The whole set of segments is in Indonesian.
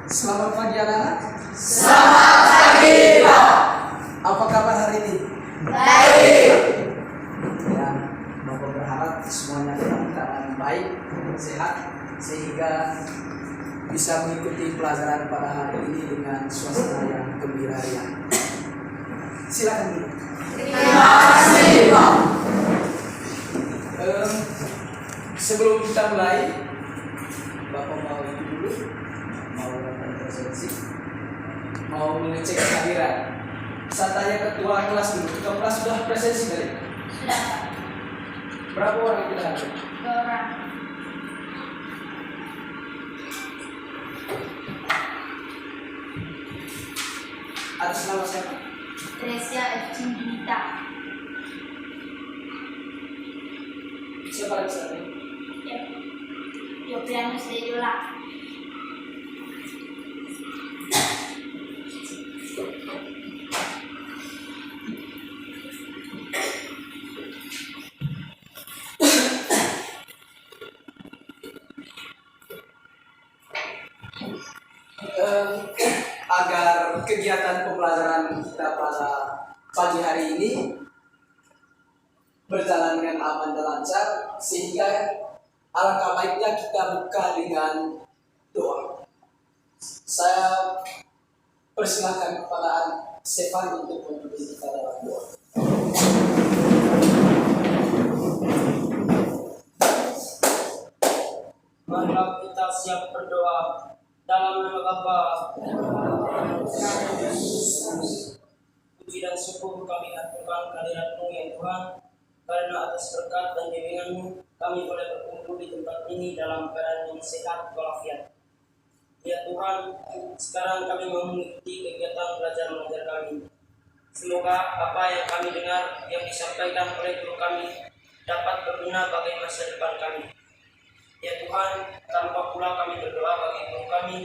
Selamat pagi anak-anak. Selamat pagi, Pak. Apa kabar hari ini? Baik. Ya, Bapak berharap semuanya dalam keadaan baik, sehat, sehingga bisa mengikuti pelajaran pada hari ini dengan suasana yang gembira riang. Silakan dulu. Terima kasih, Pak. Sebelum kita mulai, Bapak mau itu dulu, mau datang presensi, mau mengecek kehadiran. Saya tanya ketua kelas dulu. Ketua kelas sudah presensi tadi? Sudah, Pak. Berapa orang kita hadir? 2 orang. Atas nama siapa? Tresia Cinta. Siapa lagi sana? Yoprianus Dejola. Agar kegiatan pembelajaran kita pada pagi hari ini berjalan dengan aman dan lancar, sehingga alangkah baiknya kita buka dengan doa. Saya persilahkan kepada Stefan untuk memimpin kita dalam doa. Marilah kita siap berdoa dalam nama Bapa. Puji dan syukur kami aturkan kehadirat-Mu ya Tuhan, karena atas berkat dan bimbingan-Mu kami boleh berkumpul di tempat ini dalam keadaan yang sehat walafiat. Ya Tuhan, sekarang kami mau mengikuti kegiatan belajar mengajar kami. Semoga apa yang kami dengar yang disampaikan oleh guru kami dapat berguna bagi masa depan kami. Ya Tuhan, tanpa pula kami berdoa bagi guru kami,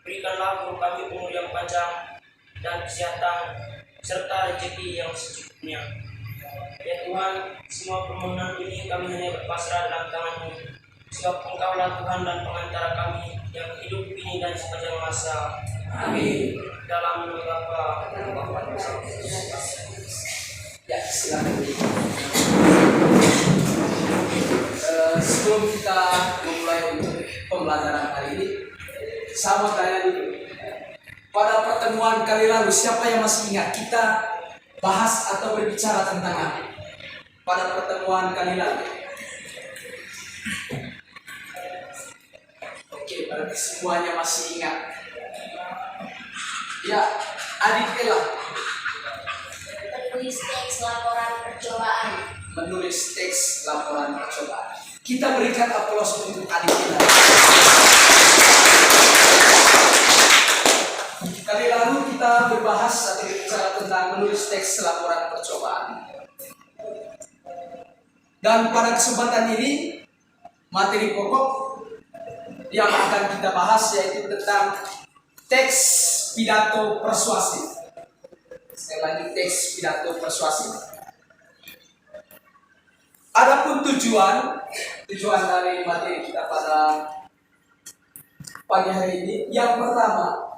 berikanlah guru kami umur yang panjang dan kesehatan serta rezeki yang secukupnya. Ya Tuhan, semua permohonan ini kami hanya berpasrah dalam tangan-Mu, sebab Engkaulah Tuhan dan pengantara kami yang hidup ini dan sepanjang masa. Amin. Dalam nama Bapa dan Bapa dan Ya, silakan. Sebelum kita memulai untuk pembelajaran hari ini, saya mau tanya dulu. Pada pertemuan kali lalu, siapa yang masih ingat kita bahas atau berbicara tentang apa? Pada pertemuan kali lalu. Oke, berarti semuanya masih ingat. Ya, Adik Ella. Menulis teks laporan percobaan. Menulis teks laporan percobaan. Kita berikan aplaus untuk Adik Ella. Kali lalu kita berbahas atau berbicara tentang menulis teks laporan percobaan. Dan pada kesempatan ini, materi pokok yang akan kita bahas yaitu tentang teks pidato persuasif. Sekali lagi, teks pidato persuasif. Adapun tujuan dari materi kita pada pagi hari ini, yang pertama,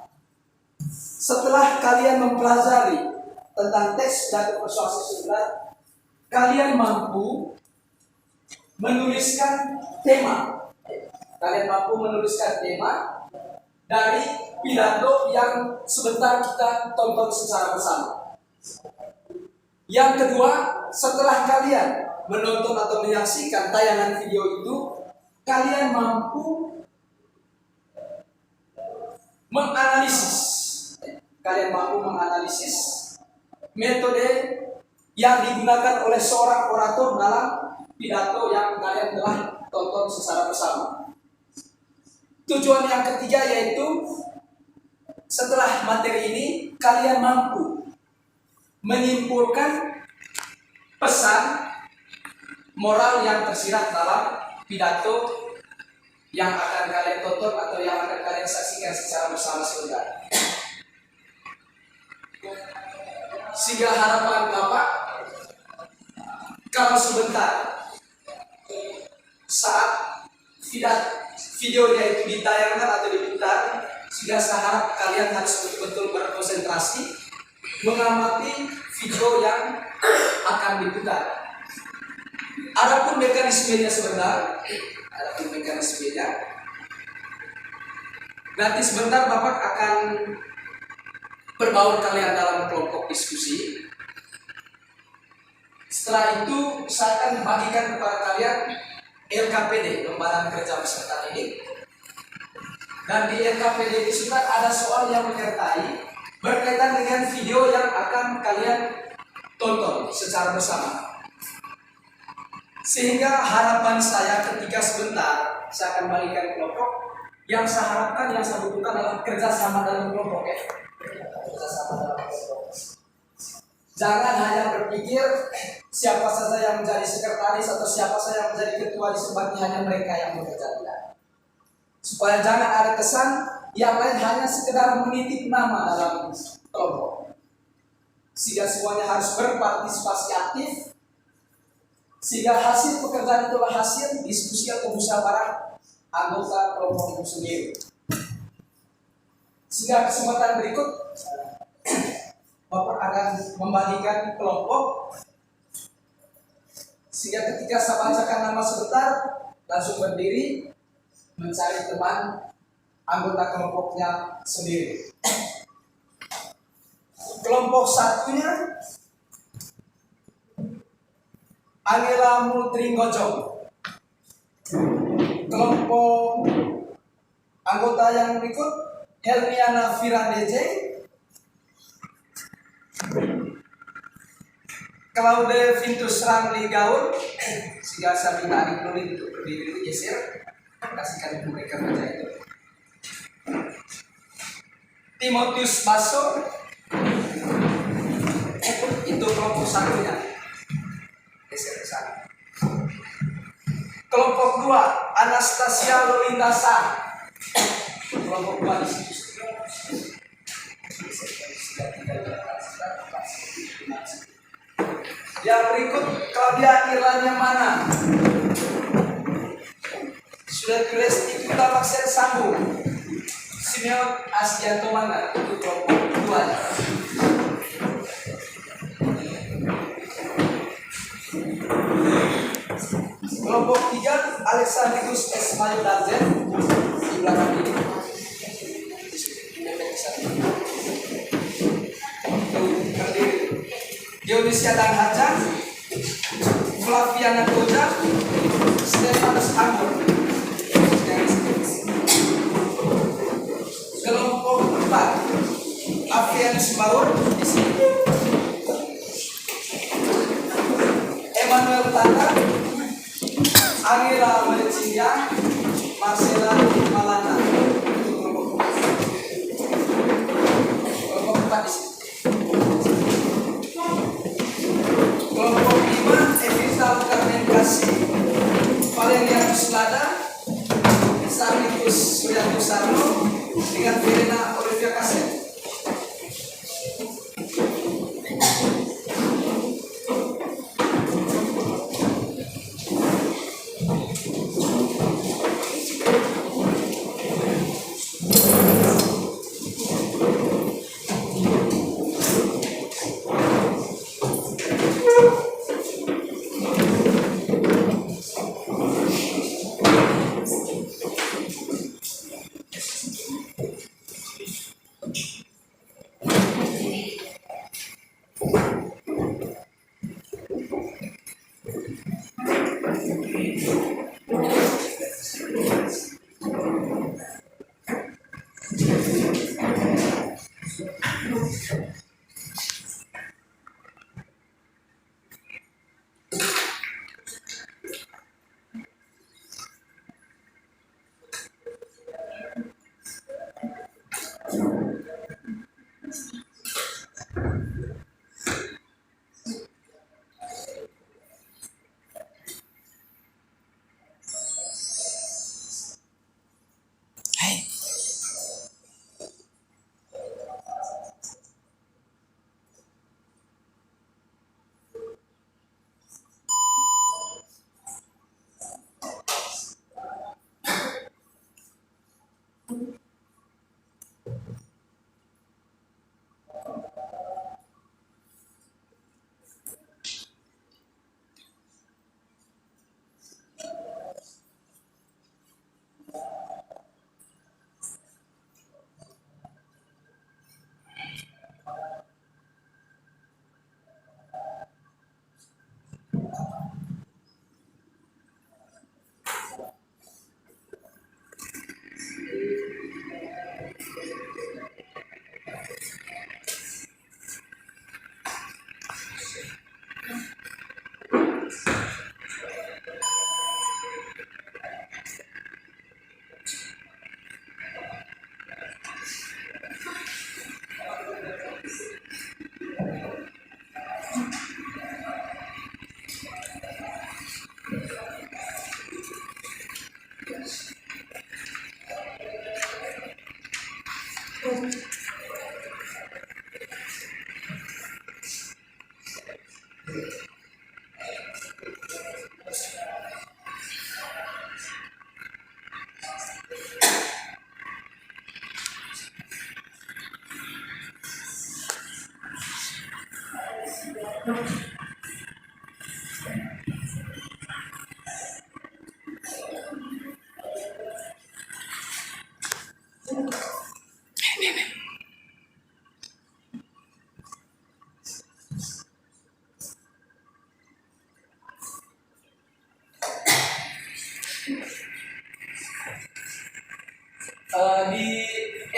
setelah kalian mempelajari tentang teks pidato persuasif sebelah, kalian mampu menuliskan tema. Kalian mampu menuliskan tema dari pidato yang sebentar kita tonton secara bersama. Yang kedua, setelah kalian menonton atau menyaksikan tayangan video itu, kalian mampu menganalisis. Kalian mampu menganalisis metode yang digunakan oleh seorang orator dalam pidato yang kalian telah tonton secara bersama. Tujuan yang ketiga yaitu setelah materi ini kalian mampu menyimpulkan pesan moral yang tersirat dalam pidato yang akan kalian tonton atau yang akan kalian saksikan secara bersama saudara. Sehingga harapan Bapak, kalau sebentar saat videonya itu ditayangkan atau diputar, sehingga saya harap kalian harus betul-betul berkonsentrasi mengamati video yang akan diputar. Adapun mekanismenya sebentar, nanti sebentar Bapak akan berbaur kalian dalam kelompok diskusi. Setelah itu saya akan membagikan kepada kalian LKPD, lembaran kerja peserta ini. Dan di LKPD itu sebenarnya ada soal yang menyertai berkaitan dengan video yang akan kalian tonton secara bersama. Sehingga harapan saya ketika sebentar saya akan bagikan kelompok, yang saya harapkan, yang saya butuhkan adalah kerjasama dalam kelompok ya. Kerjasama dalam kelompok. Jangan hanya berpikir siapa saja yang menjadi sekretaris atau siapa saja yang menjadi ketua di sebabnya hanya mereka yang bekerja. Supaya jangan ada kesan yang lain hanya sekedar menitip nama dalam kelompok. Sehingga semuanya harus berpartisipasi aktif, sehingga hasil pekerjaan itulah hasil diskusi atau musyawarah anggota kelompok itu sendiri. Sehingga kesempatan berikut Bapak akan membagikan kelompok, sehingga ketika saya bacakan nama sebentar langsung berdiri mencari teman anggota kelompoknya sendiri. Kelompok satunya Angela Multringgojong. Kelompok anggota yang berikut Helmiana Virandeje, Claude Vintus Ramli Gaul. Sehingga saya minta adik Nuri untuk berdiri dulu, geser, kasihkan mereka baca itu. Timotius Basso, itu kelompok satunya, geser ke sana. Kelompok dua Anastasia Lolindasa, kelompok dua di situ. Yang berikut Claudia Irlanya Mana, sudah tulis itu Tamaksen Sambu, Simeon Asjanto Mana, itu kelompok dua. Kelompok tiga Alexandrius Esmail Darzen di belakang ini. Dionisia dan Haja, Flaviana Koja, Stefanus Anggur. Kelompok 4 Avianus Baur di sini. Emmanuel Tata, Angela Malicinja, Marcela Malana. Kelompok 4 di sini. Kelompok 5 Evita Karmen Kasih, Valerianus Lada, Sarnikus Suryanto Sarno dengan Verena Olivia Kaset.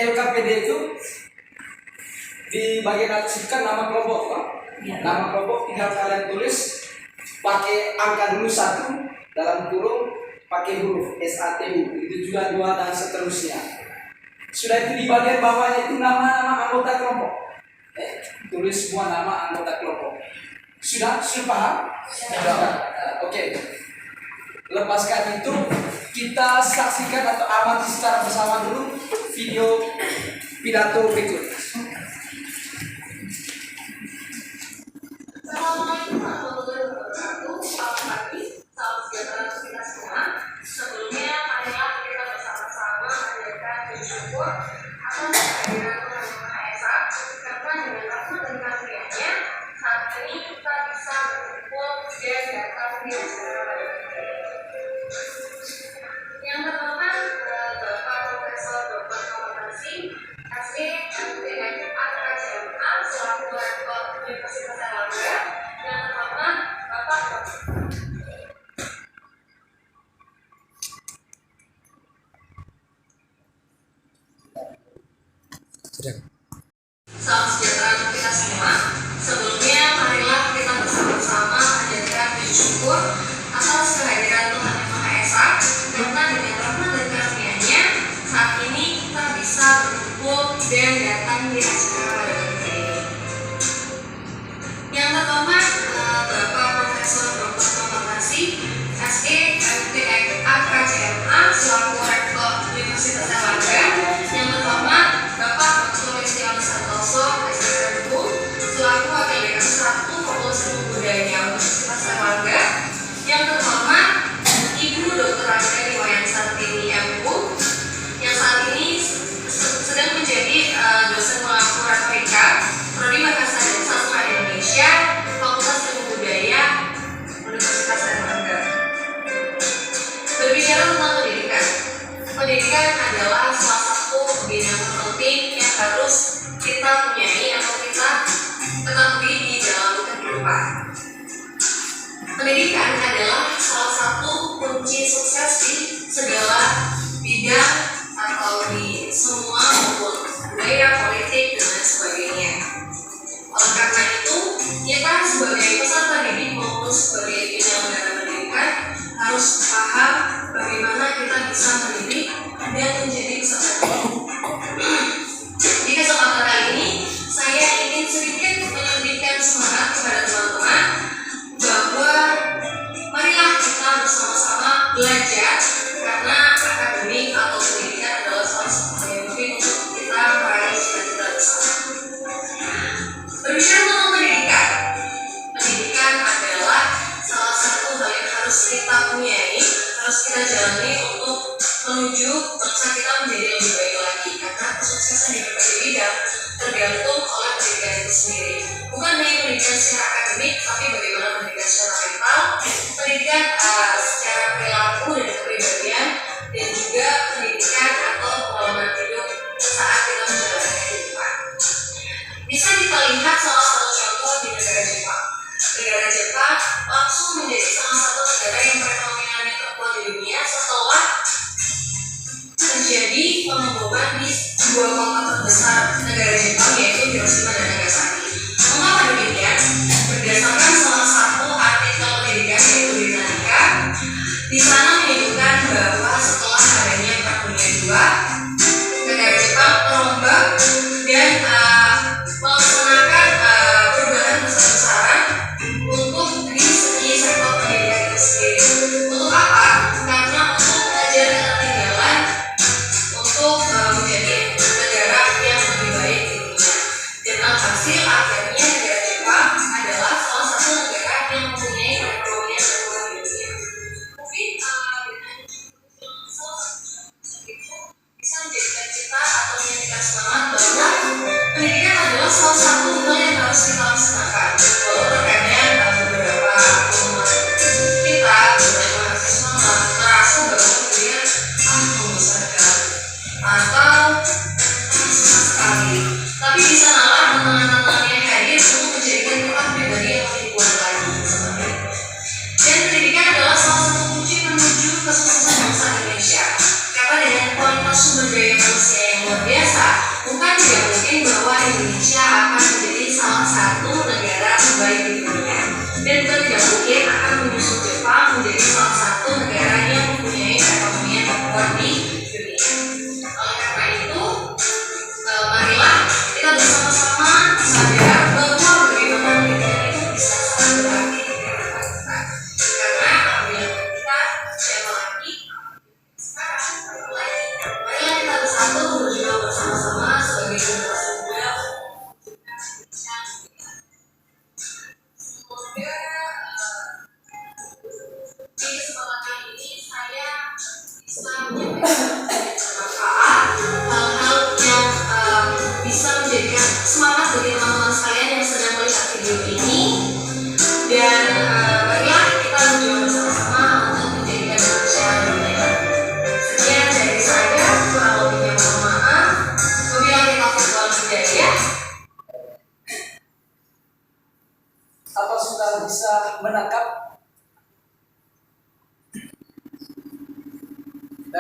LKPD itu di bagian atas itu kan nama kelompok, Pak. Nama kelompok tinggal kalian tulis pakai angka dulu 1 dalam kurung pakai huruf SATU, itu juga 2 dan seterusnya. Sudah itu di bagian bawahnya itu nama-nama anggota kelompok. Tulis semua nama anggota kelompok. Sudah paham? Oke. Lepaskan itu, kita saksikan atau amati secara bersama dulu video pidato berikut. Assalamualaikum warahmatullahi wabarakatuh. Selamat pagi, salam sejahtera untuk kita semua. Sebelumnya, marilah kita bersama-sama menjadikan bersyukur atas kehadiran Tuhan Yang Maha Esa, karena dengan rahmat dan karunia-Nya saat ini kita bisa berkumpul dan datang di acara pada hari ini. Yang pertama, Bapak Profesor Dr. Kompetensi SE MTN AKCMA selaku Rektor Universitas Erlangga. Yang pertama, Bapak Salam sejahtera untuk kita semua. Sebelumnya, marilah kita bersama-sama menjadikan puji syukur atas kehadiran Tuhan Yang Maha Esa, karena dengan rahmat dan karunia-Nya saat ini kita bisa berkumpul dan datang di acara pada hari ini. Yang pertama, Bapak Profesor Dr. Kompetensi SE MTN AKCMA selaku Rektor Universitas Erlangga. Yang pertama, Bapak Dr. Istiawan Santoso SSMU selaku Wakil Dekan 1 Fakultas Ilmu Budaya Universitas Erlangga. Yang pertama, Ibu Dr. Raja Wayan Sartini MU yang saat ini sedang menjadi dosen pelaku retorika Prodi Bahasa dan Sastra Indonesia Fakultas Ilmu Budaya Universitas Erlangga. Berbicara tentang pendidikan, pendidikan adalah salah satu bidang penting yang harus kita punyai atau kita ketahui di dalam kehidupan. Pendidikan adalah salah satu kunci sukses di segala bidang atau di semua maupun budaya, politik, dan sebagainya. Oleh karena itu, kita sebagai peserta didik maupun sebagai penyelenggara pendidikan harus paham bagaimana kita bisa mendidik dan menjadi peserta didik. Di kesempatan kali ini, saya ingin sedikit menyuntikkan semangat kepada teman-teman bahwa marilah kita bersama-sama belajar, karena akademik atau pendidikan adalah salah satu hal yang penting untuk kita meraih cita-cita bersama. Berbicara tentang pendidikan, pendidikan adalah salah satu hal yang harus kita punyai, harus kita jalani untuk menuju bangsa kita menjadi lebih baik lagi, karena kesuksesan di berbagai bidang tergantung oleh pendidikan itu sendiri. Bukan hanya pendidikan secara akademik, tapi bagaimana pendidikan secara mental, pendidikan secara perilaku dan kepribadian, dan juga pendidikan atau pengalaman hidup saat kita menjalani kehidupan. Bisa kita lihat salah satu contoh di negara Jepang. Negara Jepang langsung menjadi salah satu negara yang perekonomiannya terkuat di dunia setelah terjadi pengeboman di dua kota terbesar negara Jepang, yaitu Hiroshima dan Nagasaki. Mengapa demikian? Berdasarkan salah satu artikel pendidikan yaitu Britannica,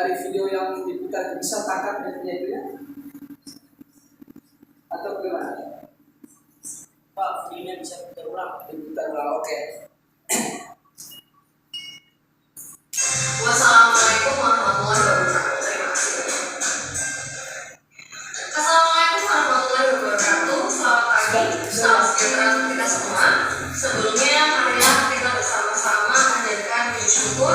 dari video yang diputar bisa tangkap detiknya itu ya? Atau bagaimana? Pak, videonya bisa kita ulang. Diputar ulang, oke. Wassalamualaikum warahmatullahi wabarakatuh. Terima kasih. Assalamualaikum warahmatullahi wabarakatuh. Selamat pagi, salam sejahtera untuk kita semua. Sebelumnya, marilah kita bersama-sama panjatkan puji syukur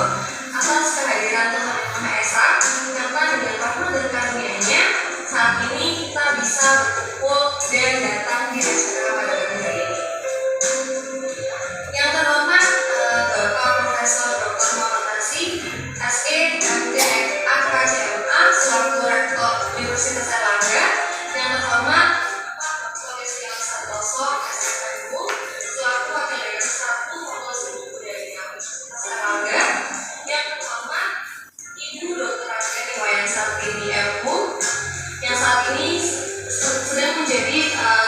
atas kehadiran Tuhan Yang Maha Esa, karena dengan rahmat dan karunia-Nya saat ini kita bisa berkumpul dan datang di acara pada pagi hari ini. Yang terhormat Bapak Profesor Dr. Muhammad Nasir, SE, MD, AKCMA, selaku Rektor Universitas Erlangga. Yang terhormat Pak Sulawesi Santoso, SMU, selaku Wakil Dekan 1 Fakultas Ilmu Budaya Universitas Erlangga. Yang terhormat Ibu Dr. Agni Wayan Sartini MU, yang saat ini sedang menjadi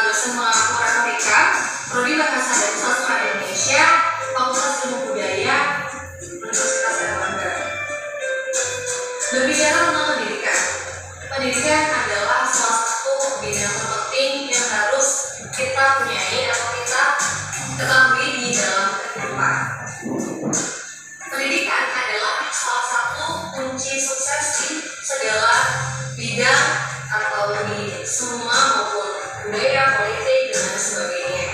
dosen mengaku retorika Prodi Bahasa dan Sastra Indonesia, Fakultas Ilmu Budaya Universitas Erlangga. Berbicara tentang pendidikan, pendidikan adalah salah satu bidang terpenting yang harus kita punyai atau kita ketahui di dalam kehidupan. Pendidikan adalah salah satu kunci sukses di segala bidang atau di semua maupun budaya, politik, dan sebagainya.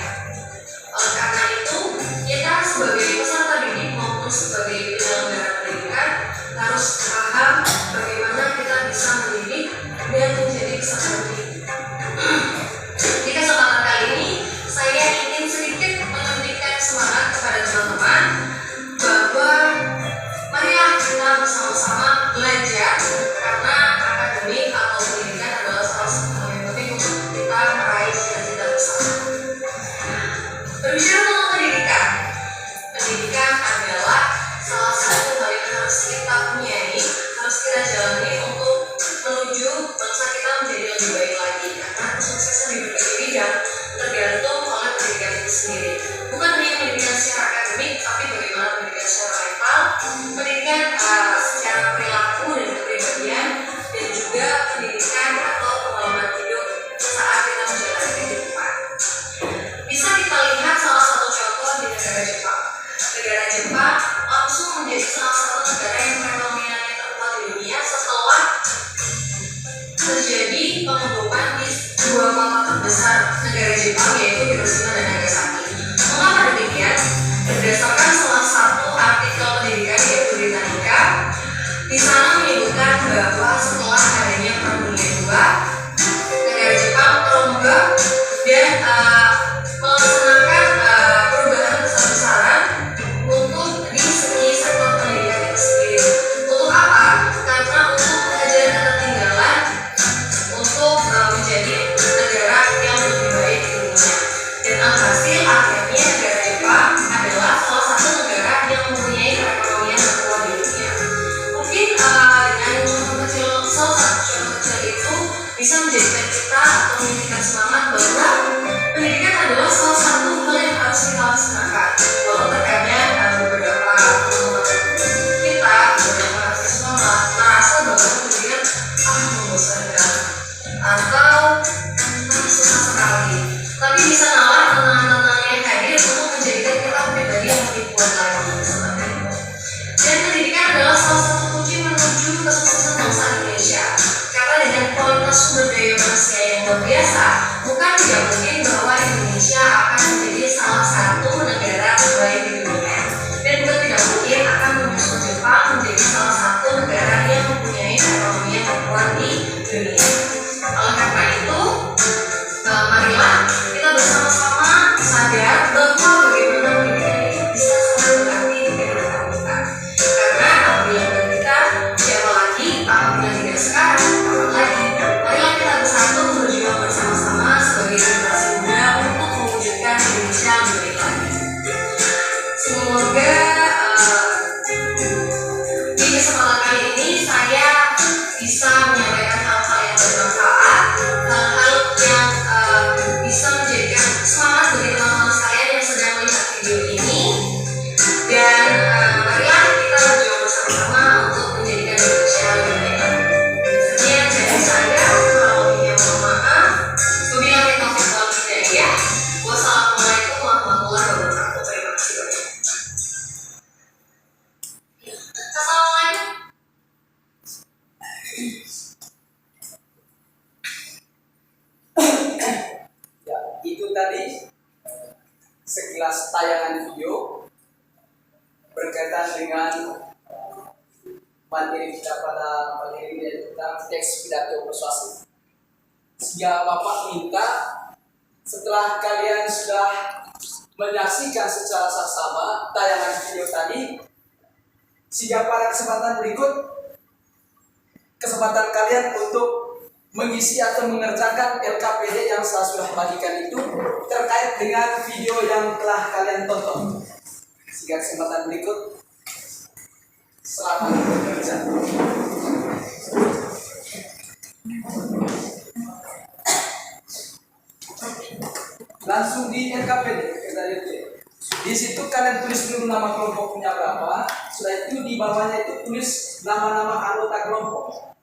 Oleh karena itu, kita sebagai peserta didik maupun sebagai penyelenggara pendidikan harus paham bagaimana kita bisa mendidik dan menjadi peserta didik. Di kesempatan kali ini, saya ingin sedikit memberikan semangat kepada teman-teman bahwa marilah kita bersama-sama belajar, karena akademik atau pendidikan adalah salah satu hal yang penting untuk kita meraih cita-cita bersama. Berbicara tentang pendidikan, pendidikan adalah salah satu hal yang harus kita punyai, harus kita jalani untuk menuju bangsa kita menjadi lebih baik lagi. Karena kesuksesan di berbagai bidang tergantung oleh pendidikan itu sendiri. Bukan hanya pendidikan secara akademik, tapi bagaimana pendidikan secara mental, pendidikan secara perilaku dan kepribadian, dan juga pendidikan atau pengalaman hidup saat kita menjalani kehidupan. Bisa kita lihat salah satu contoh di negara Jepang. Negara Jepang langsung menjadi salah satu negara yang perekonomiannya terkuat di dunia setelah terjadi pengeboman di dua kota terbesar negara Jepang, yaitu Hiroshima dan Nagasaki. Mengapa demikian? Berdasarkan salah satu dengan materi kita pada pagi ini tentang teks pidato persuasif. Sehingga Bapak minta setelah kalian sudah menyaksikan secara saksama tayangan video tadi, sehingga pada kesempatan berikut kesempatan kalian untuk mengisi atau mengerjakan LKPD yang saya sudah bagikan itu terkait dengan video yang telah kalian tonton. Sehingga kesempatan berikut selamat bekerja. Langsung di LKPD kita lihat. Di situ kalian tulis dulu nama kelompoknya berapa. Setelah itu di bawahnya itu tulis nama-nama anggota kelompok.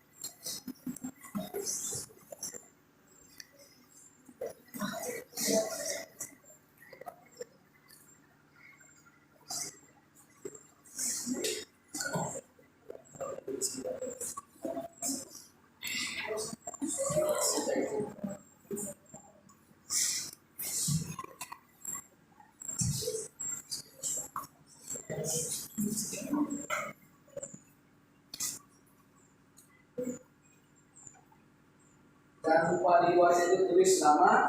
Jangan lupa di luar itu tulis nama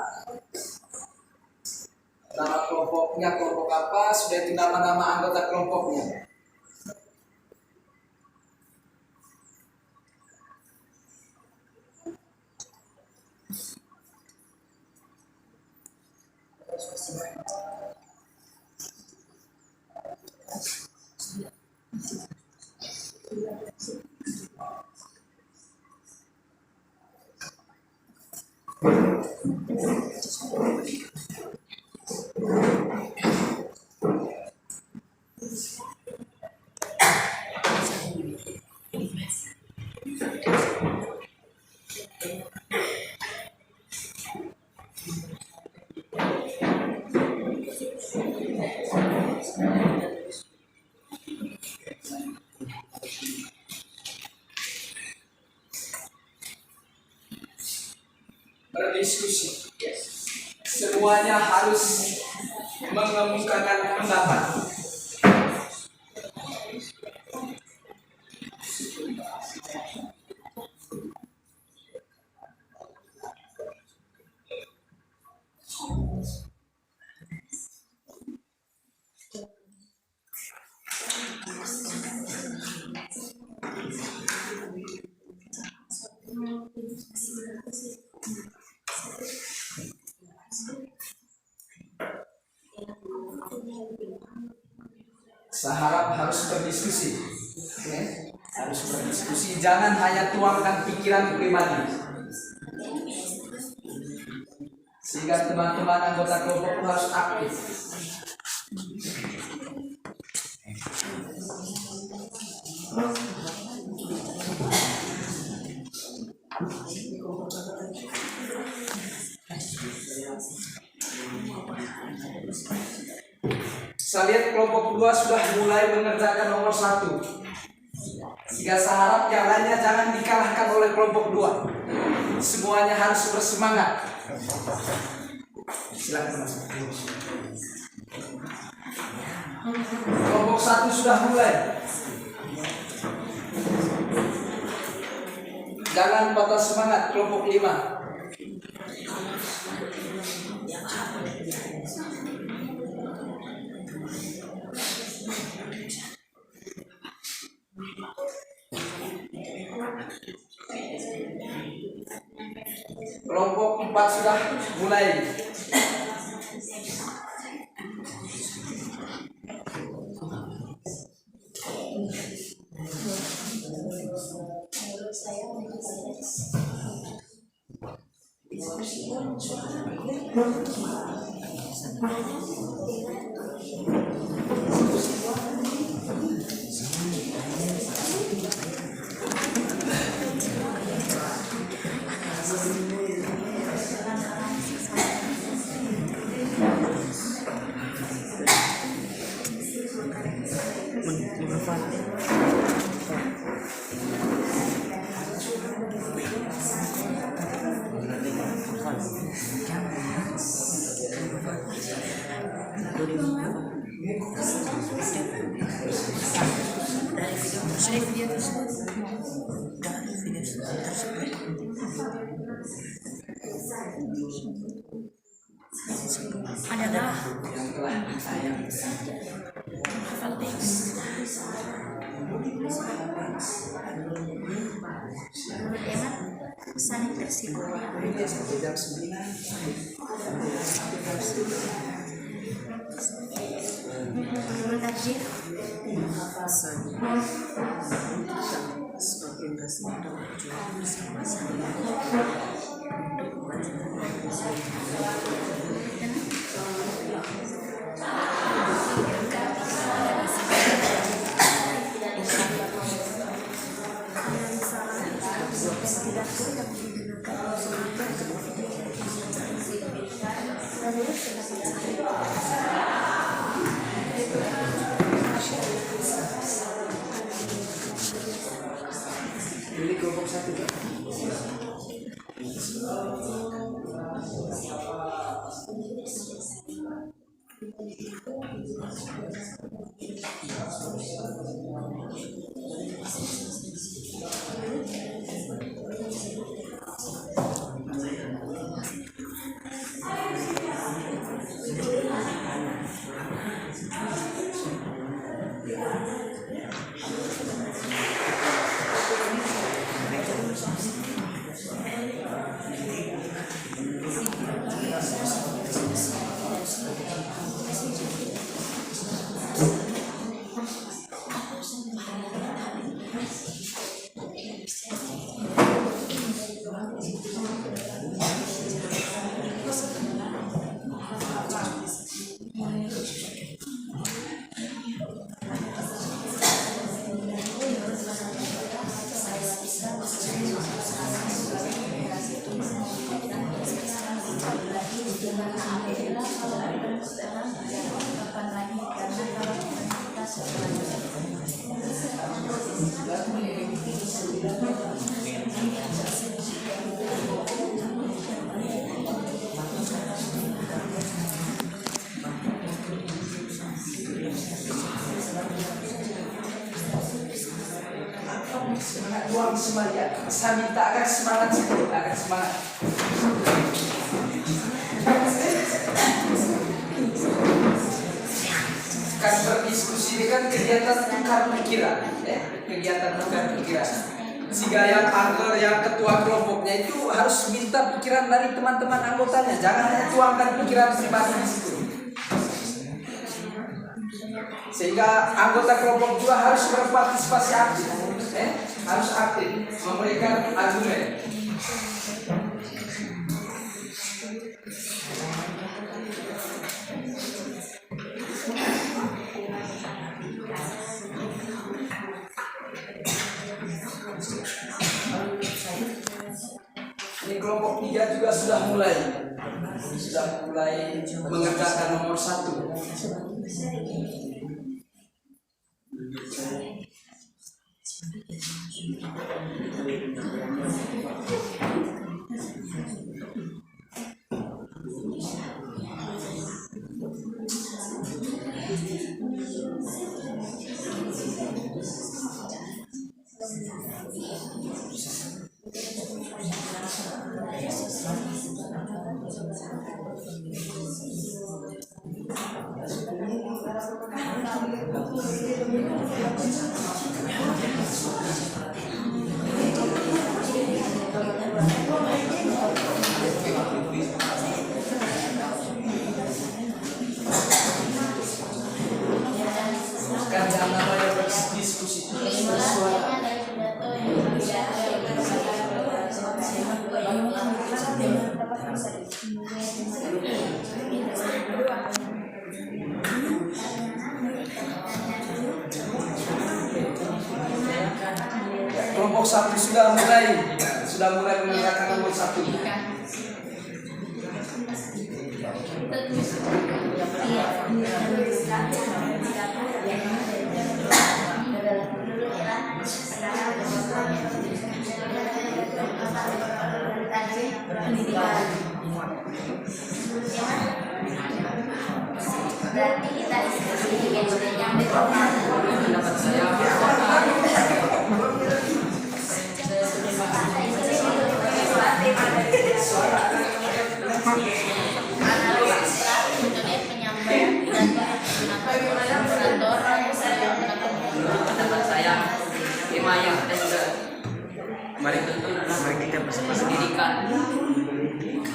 kelompoknya, kelompok apa, sudah itu nama-nama anggota kelompoknya. Berdiskusi, semuanya harus mengemukakan pendapat. Saya harap harus berdiskusi, harus berdiskusi, jangan hanya tuangkan pikiran pribadi. Sehingga teman-teman anggota kelompok harus aktif. Saya lihat kelompok 2 sudah mulai mengerjakan nomor 1. Sehingga saya harap yang lainnya jangan dikalahkan oleh kelompok 2. Semuanya harus bersemangat. Silakan Mas. Kelompok 1 sudah mulai. Jangan patah semangat kelompok 5. Kelompok 4 sudah mulai. adalah saling tersipu. Jam 9. Menurut Arjif, Semakin bersemangat berjuang bersama-sama. Pilih kelompok 1. Tuang semangat, saya minta agar semangat sedikit, agar semangat. Kan berdiskusi ini kan kegiatan tukar pikiran, kegiatan tukar pikiran. Sehingga yang angker, yang ketua kelompoknya itu harus minta pikiran dari teman-teman anggotanya, jangan hanya tuangkan pikiran pribadi di situ. Sehingga anggota kelompok juga harus berpartisipasi aktif, harus aktif memberikan argumen. Ini kelompok 3 juga sudah mulai mengerjakan nomor 1. Kan jangan namanya berdiskusi terus bersuara. Kelompok 1 sudah mulai mengerjakan nomor 1. Berarti kita diskusi yang pendapat saya ayah dan juga mari kita bersama pendidikan. Pendidikan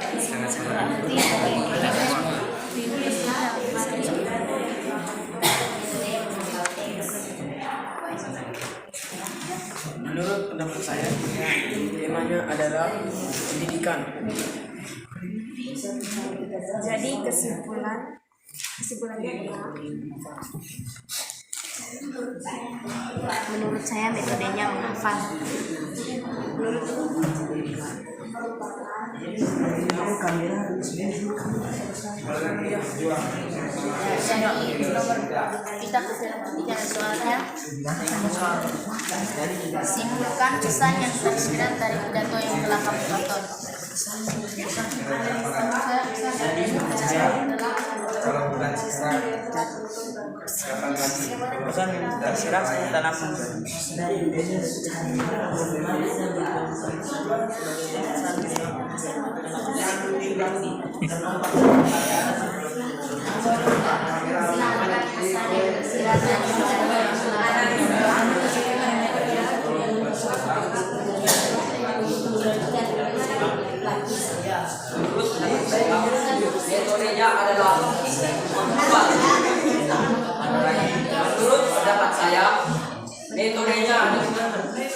itu sangat berarti bagi Menurut pendapat saya, temanya adalah pendidikan. Jadi kesimpulannya adalah menurut saya metodenya menghafal. Jadi kita kesimpulan soalnya simpulkan pesan yang tersirat dari pidato yang telah kamu tonton. Pesan tersirat dalam metodenya adalah menurut pendapat saya metodenya menurut pendapat saya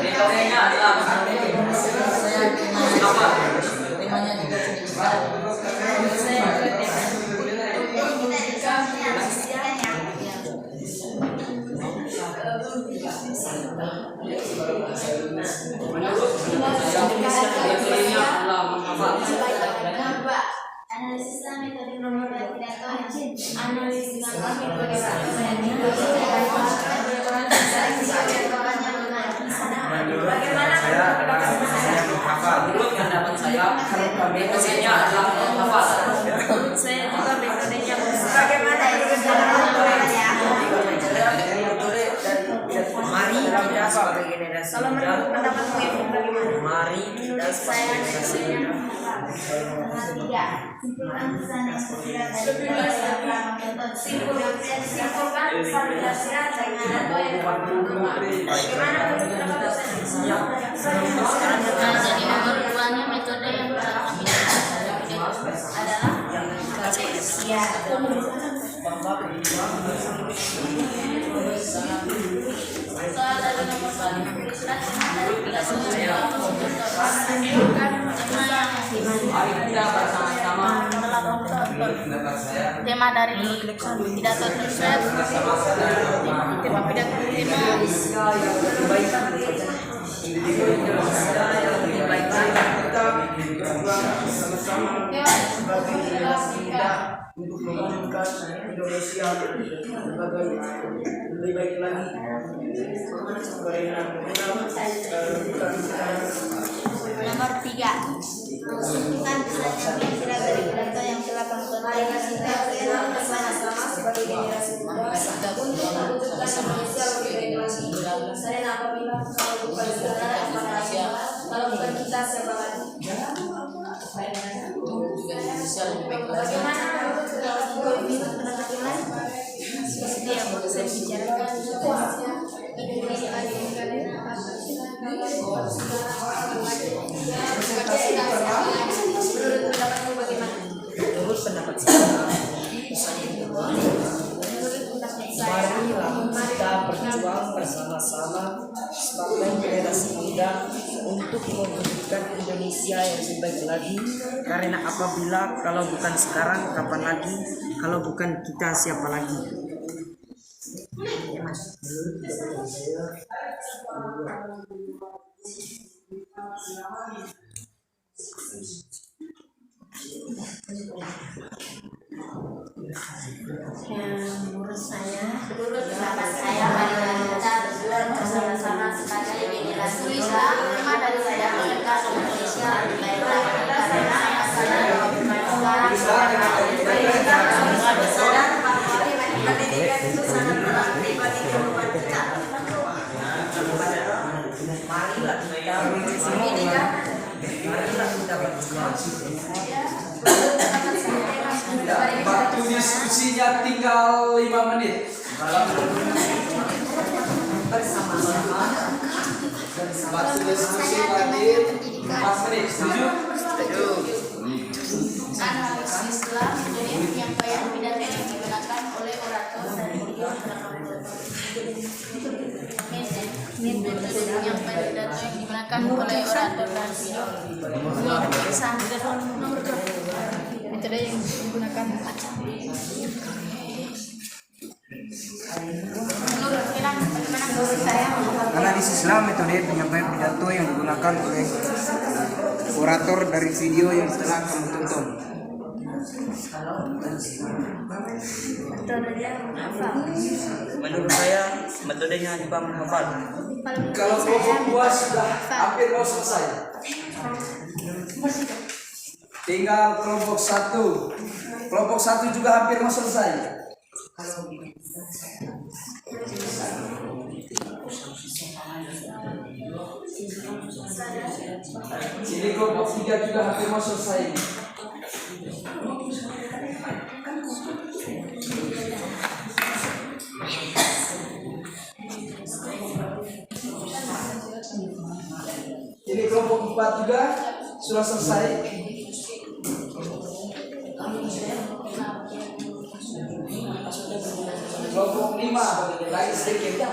metodenya adalah apa? Temanya juga metodenya adalah menghafal. Analisis metode nomor pidato analisis metode Menurut pendapat saya metodenya adalah menghafal. Saya juga metodenya bagaimana mari kita sebagai generasi kalau menurut pendapatmu itu bagaimana? mari kita sebagai generasi simpulkan pesan yang tersirat dari pidato yang telah menonton. Simpulkan pesan yang tersirat dari pidato yang telah menonton. Bagaimana menurut jadi nomor 2-nya metode yang telah kami adalah ya. Soal dari nomor 1 surat dari pidato yang telah menonton. Mari kita bersama-sama Tema dari pidato tersebut tema pidato untuk mewujudkan Indonesia sebagai lebih baik lagi. nomor 3 Simpulkan pesan yang tersirat dari pidato yang telah kamu tonton. Bersama-sama sebagai generasi muda untuk mewujudkan Indonesia lebih baik lagi. Selain apabila kalau bukan saudara kalau bukan kita siapa lagi? Bagaimana menurut pendapat Iman? Seperti yang baru saya bicarakan menurut pendapatmu bagaimana? Menurut pendapat saya, Menurut pendapat saya marilah kita berjuang bersama-sama bersama-sama sebagai generasi muda untuk mewujudkan Indonesia yang lebih baik lagi. Karena apabila kalau bukan sekarang, kapan lagi? Kalau bukan kita, siapa lagi? Menurut pendapat saya, marilah kita berjuang bersama-sama sebagai generasi muda dan saya menginginkan Indonesia lebih baik lagi. Karena masalah kalau bukan sekarang, kita semua bersadar bahwa pendidikan itu sangat berarti bagi kehidupan kita. Marilah kita pendidikan, marilah kita berjuang. Waktu diskusinya tinggal 5 menit. Bersama-sama. Waktu diskusi lagi 4 menit. Setuju? Analisis Islam menjadi penyampaian pidato yang digunakan oleh orator dari video metode penyampaian pidato yang digunakan oleh orator dan video metode yang digunakan menurut Firang bagaimana menurut saya Analisis Islam metode penyampaian pidato yang digunakan oleh orator dari video yang telah kamu tonton. metodenya apa? Menurut saya metodenya Imam Hafal. Kalau kelompok 2 sudah hampir mau selesai. Tinggal kelompok 1. Kelompok 1 juga hampir mau selesai. Ini kelompok 3 juga hampir mau selesai. Ini kelompok 4 juga sudah selesai. Kelompok 5 lagi sedikit.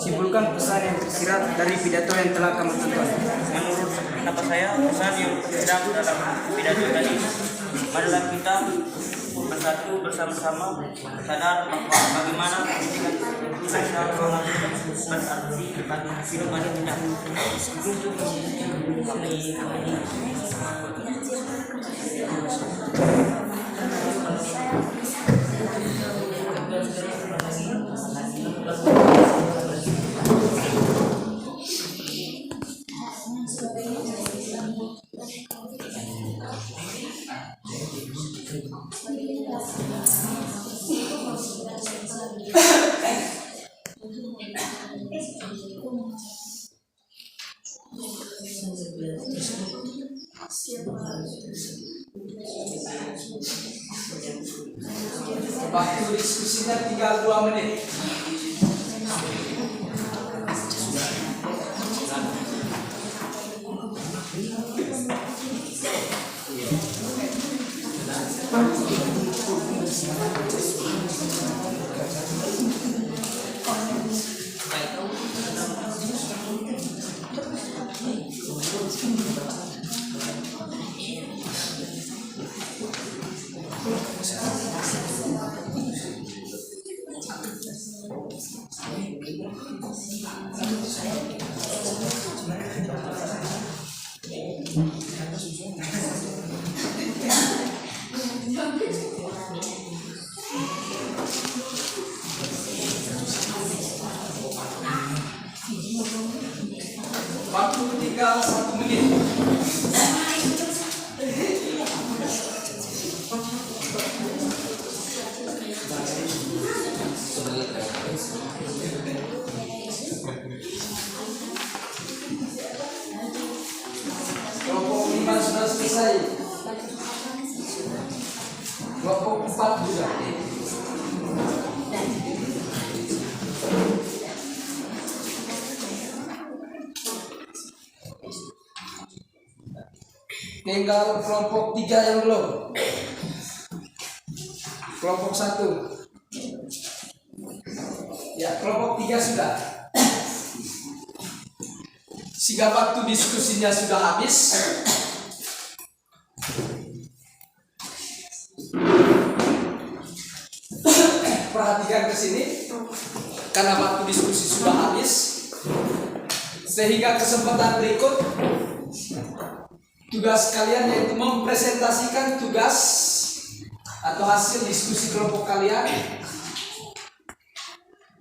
Simpulkan pesan yang tersirat dari pidato yang telah kamu tonton. Menurut pendapat saya, pesan yang tersirat dalam pidato tadi, marilah kita bersatu bersama-sama sadar bahwa bagaimana pendidikan itu sangat berarti bagi kehidupan kita. Waktu diskusinya tinggal 2 menit. Waktu tinggal 1 menit. Kelompok 5 sudah selesai. Kelompok 4 juga. Oke, Tinggal kelompok 3 yang belum. Kelompok 1. Ya, kelompok 3 sudah. Sehingga waktu diskusinya sudah habis. Perhatikan ke sini. Karena waktu diskusi sudah habis, sehingga kesempatan berikut tugas kalian yaitu mempresentasikan tugas atau hasil diskusi kelompok kalian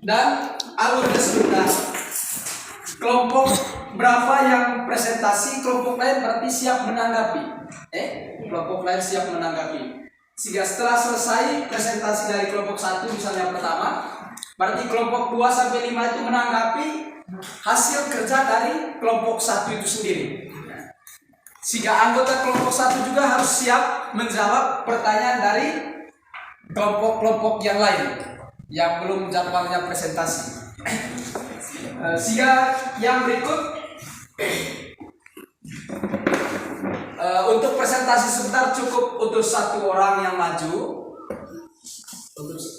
dan alurnya sebentar. Kelompok berapa yang presentasi, kelompok lain berarti siap menanggapi. Kelompok lain siap menanggapi. Sehingga setelah selesai presentasi dari kelompok 1 misalnya pertama, berarti kelompok 2 sampai 5 itu menanggapi hasil kerja dari kelompok 1 itu sendiri. Sehingga anggota kelompok 1 juga harus siap menjawab pertanyaan dari kelompok-kelompok yang lain yang belum jadwalnya presentasi. Sehingga yang berikut untuk presentasi sebentar cukup untuk 1 orang yang maju.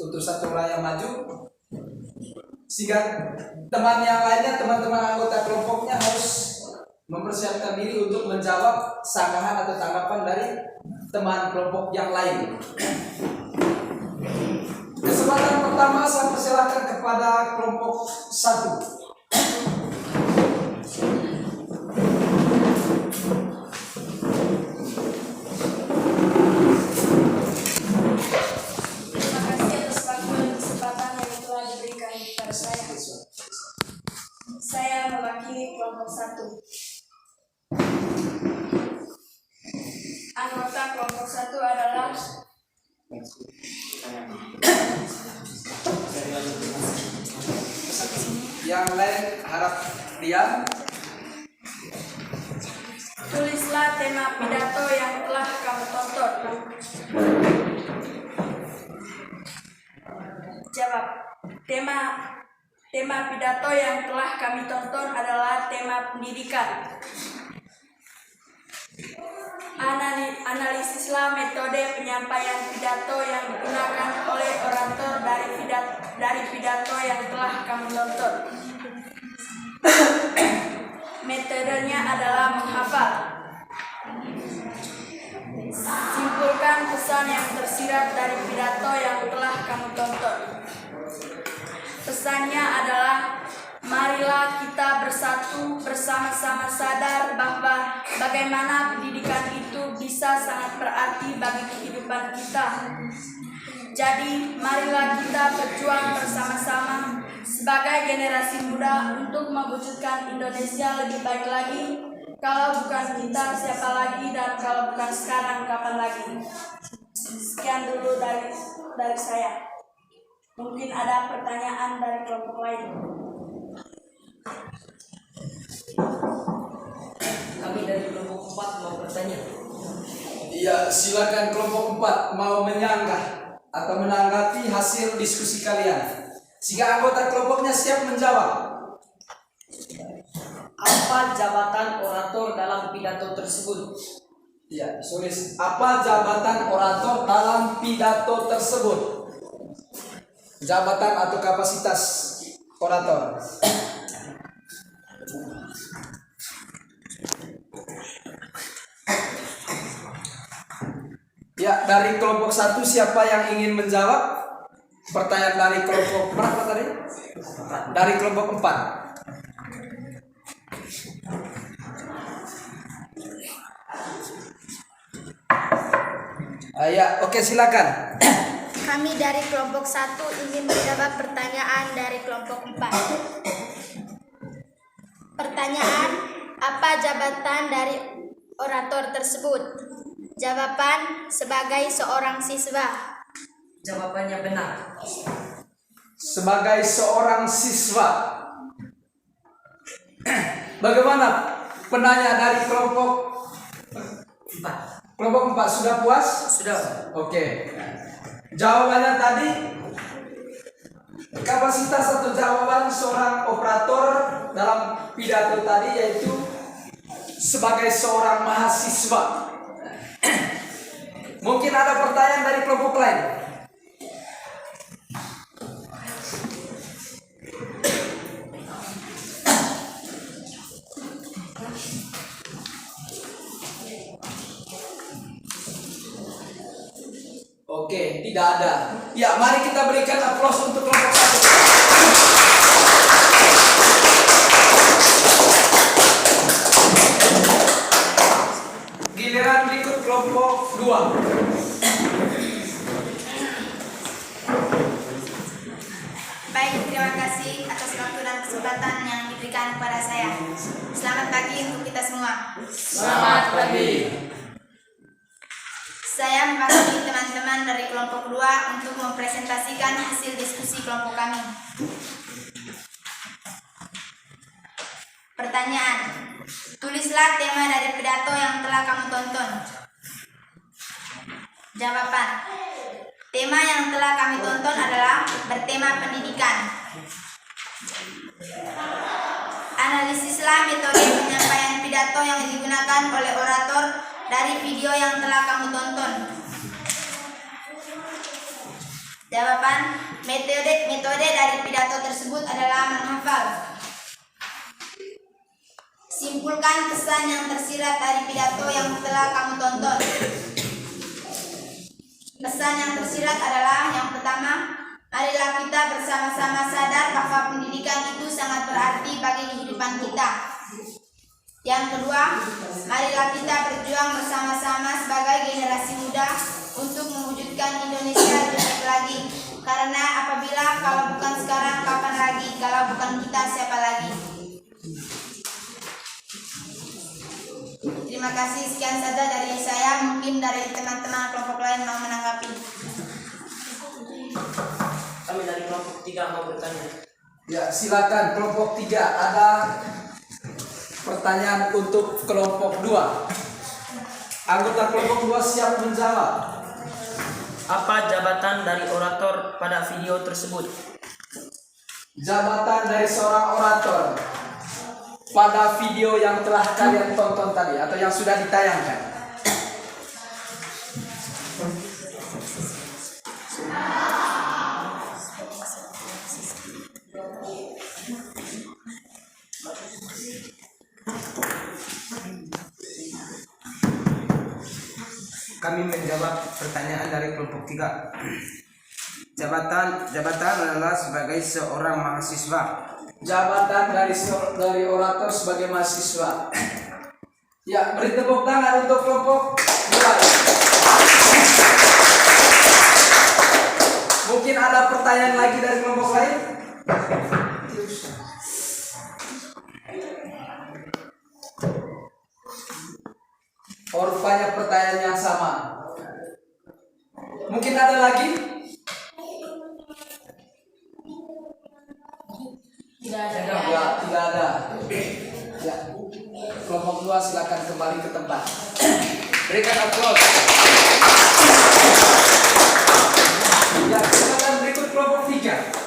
Untuk 1 orang yang maju, sehingga teman yang lainnya, teman-teman anggota kelompoknya harus mempersiapkan diri untuk menjawab sanggahan atau tanggapan dari teman kelompok yang lain. Kesempatan pertama saya persilakan kepada kelompok 1. Saya mewakili kelompok 1. Anggota kelompok 1 adalah yang lain harap diam. tulislah tema pidato yang telah kamu tonton. Jawab. Tema pidato yang telah kami tonton adalah tema pendidikan. Analisislah metode penyampaian pidato yang digunakan oleh orator dari pidato yang telah kamu tonton. Metodenya adalah menghafal. Simpulkan pesan yang tersirat dari pidato yang telah kamu tonton. Pesannya adalah, marilah kita bersatu bersama-sama sadar bahwa bagaimana pendidikan itu bisa sangat berarti bagi kehidupan kita. Jadi, marilah kita berjuang bersama-sama sebagai generasi muda untuk mewujudkan Indonesia lebih baik lagi. Kalau bukan kita, siapa lagi? Dan kalau bukan sekarang, kapan lagi? Sekian dulu dari saya. Mungkin ada pertanyaan dari kelompok lain. Kami dari kelompok 4 mau bertanya. Iya, silakan kelompok 4 mau menyanggah atau menanggapi hasil diskusi kalian. Sehingga anggota kelompoknya siap menjawab. Apa jabatan orator dalam pidato tersebut? Ya, tulis apa jabatan orator dalam pidato tersebut. Jabatan atau kapasitas orator. Ya, dari kelompok 1 siapa yang ingin menjawab? Pertanyaan dari kelompok berapa tadi? Dari kelompok 4. Ya, oke, silakan. Kami dari kelompok 1 ingin menjawab pertanyaan dari kelompok 4. Pertanyaan, apa jabatan dari orator tersebut? Jawaban, sebagai seorang siswa. Jawabannya benar. Sebagai seorang siswa. Bagaimana penanya dari kelompok 4? Kelompok 4 sudah puas? Sudah. Oke. Jawabannya tadi, kapasitas atau jawaban seorang operator dalam pidato tadi yaitu sebagai seorang mahasiswa. Mungkin ada pertanyaan dari kelompok lain. Oke, tidak ada. Ya, mari kita berikan aplaus untuk kelompok 1. Giliran berikut kelompok 2. Baik, terima kasih atas waktu dan kesempatan yang diberikan kepada saya. Selamat pagi untuk kita semua. Selamat pagi. Saya mewakili teman-teman dari kelompok 2 untuk mempresentasikan hasil diskusi kelompok kami. Pertanyaan: tulislah tema dari pidato yang telah kamu tonton. Jawaban: tema yang telah kami tonton adalah bertema pendidikan. Analisislah metode penyampaian pidato yang digunakan oleh orator dari video yang telah kamu tonton. Jawaban: metode dari pidato tersebut adalah menghafal. Simpulkan pesan yang tersirat dari pidato yang telah kamu tonton. Pesan yang tersirat adalah yang pertama, marilah kita bersama-sama sadar bahwa pendidikan itu sangat berarti bagi kehidupan kita. Yang kedua, marilah kita berjuang bersama-sama sebagai generasi muda untuk mewujudkan Indonesia lebih baik lagi. Karena apabila kalau bukan sekarang, kapan lagi? Kalau bukan kita, siapa lagi? Terima kasih, sekian saja dari saya. Mungkin dari teman-teman kelompok lain mau menanggapi. Kami dari kelompok 3 mau bertanya. Ya, silakan kelompok 3, ada pertanyaan untuk kelompok 2. Anggota kelompok 2 siap menjawab. Apa jabatan dari orator pada video tersebut? Jabatan dari seorang orator pada video yang telah kalian tonton tadi atau yang sudah ditayangkan. Kami menjawab pertanyaan dari kelompok 3. Jabatan adalah sebagai seorang mahasiswa. Jabatan dari orator sebagai mahasiswa. Ya, beri tepuk tangan untuk kelompok 2. Mungkin ada pertanyaan lagi dari kelompok lain? Rupanya pertanyaan yang sama. Mungkin ada lagi? Tidak ada. Ya, tidak ada. Ya, kelompok 2 silakan kembali ke tempat. Berikan aplaus. Ya, silakan berikut kelompok 3.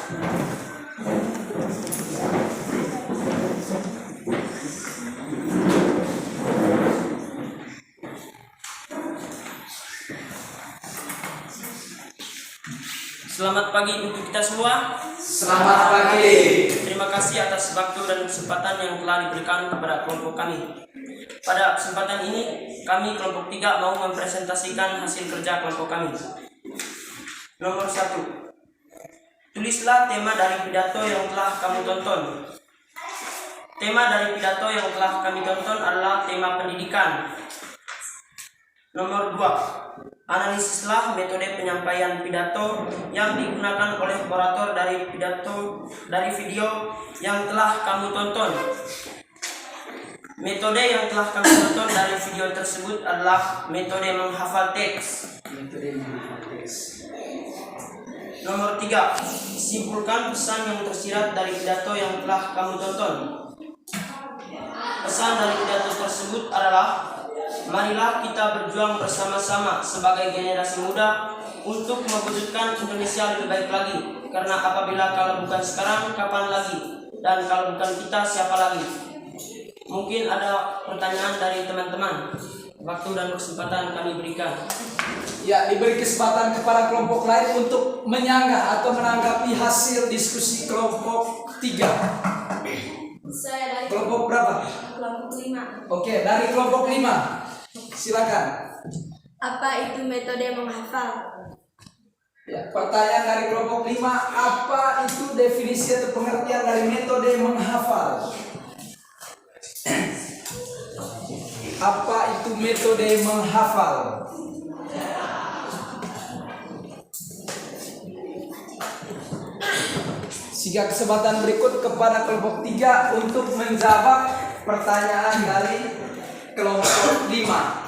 Selamat pagi untuk kita semua. Selamat pagi. Terima kasih atas waktu dan kesempatan yang telah diberikan kepada kelompok kami. Pada kesempatan ini, kami kelompok 3 mau mempresentasikan hasil kerja kelompok kami. Nomor 1. Tulislah tema dari pidato yang telah kamu tonton. Tema dari pidato yang telah kami tonton adalah tema pendidikan. Nomor 2. Analisislah metode penyampaian pidato yang digunakan oleh orator dari video yang telah kamu tonton. Metode yang telah kami tonton dari video tersebut adalah metode menghafal teks. Nomor 3. Simpulkan pesan yang tersirat dari pidato yang telah kamu tonton. Pesan dari pidato tersebut adalah: marilah kita berjuang bersama-sama sebagai generasi muda untuk mewujudkan Indonesia lebih baik lagi. Karena apabila kalau bukan sekarang, kapan lagi? Dan kalau bukan kita, siapa lagi? Mungkin ada pertanyaan dari teman-teman. waktu dan kesempatan kami berikan. Ya, diberi kesempatan kepada kelompok lain untuk menyanggah atau menanggapi hasil diskusi kelompok 3. Saya dari Kelompok berapa? kelompok 5. Oke, dari kelompok 5. Silakan. Apa itu metode menghafal? Ya, pertanyaan dari kelompok 5, apa itu definisi atau pengertian dari metode menghafal? Apa itu metode menghafal? Sehingga kesempatan berikut kepada kelompok 3 untuk menjawab pertanyaan dari kelompok 5.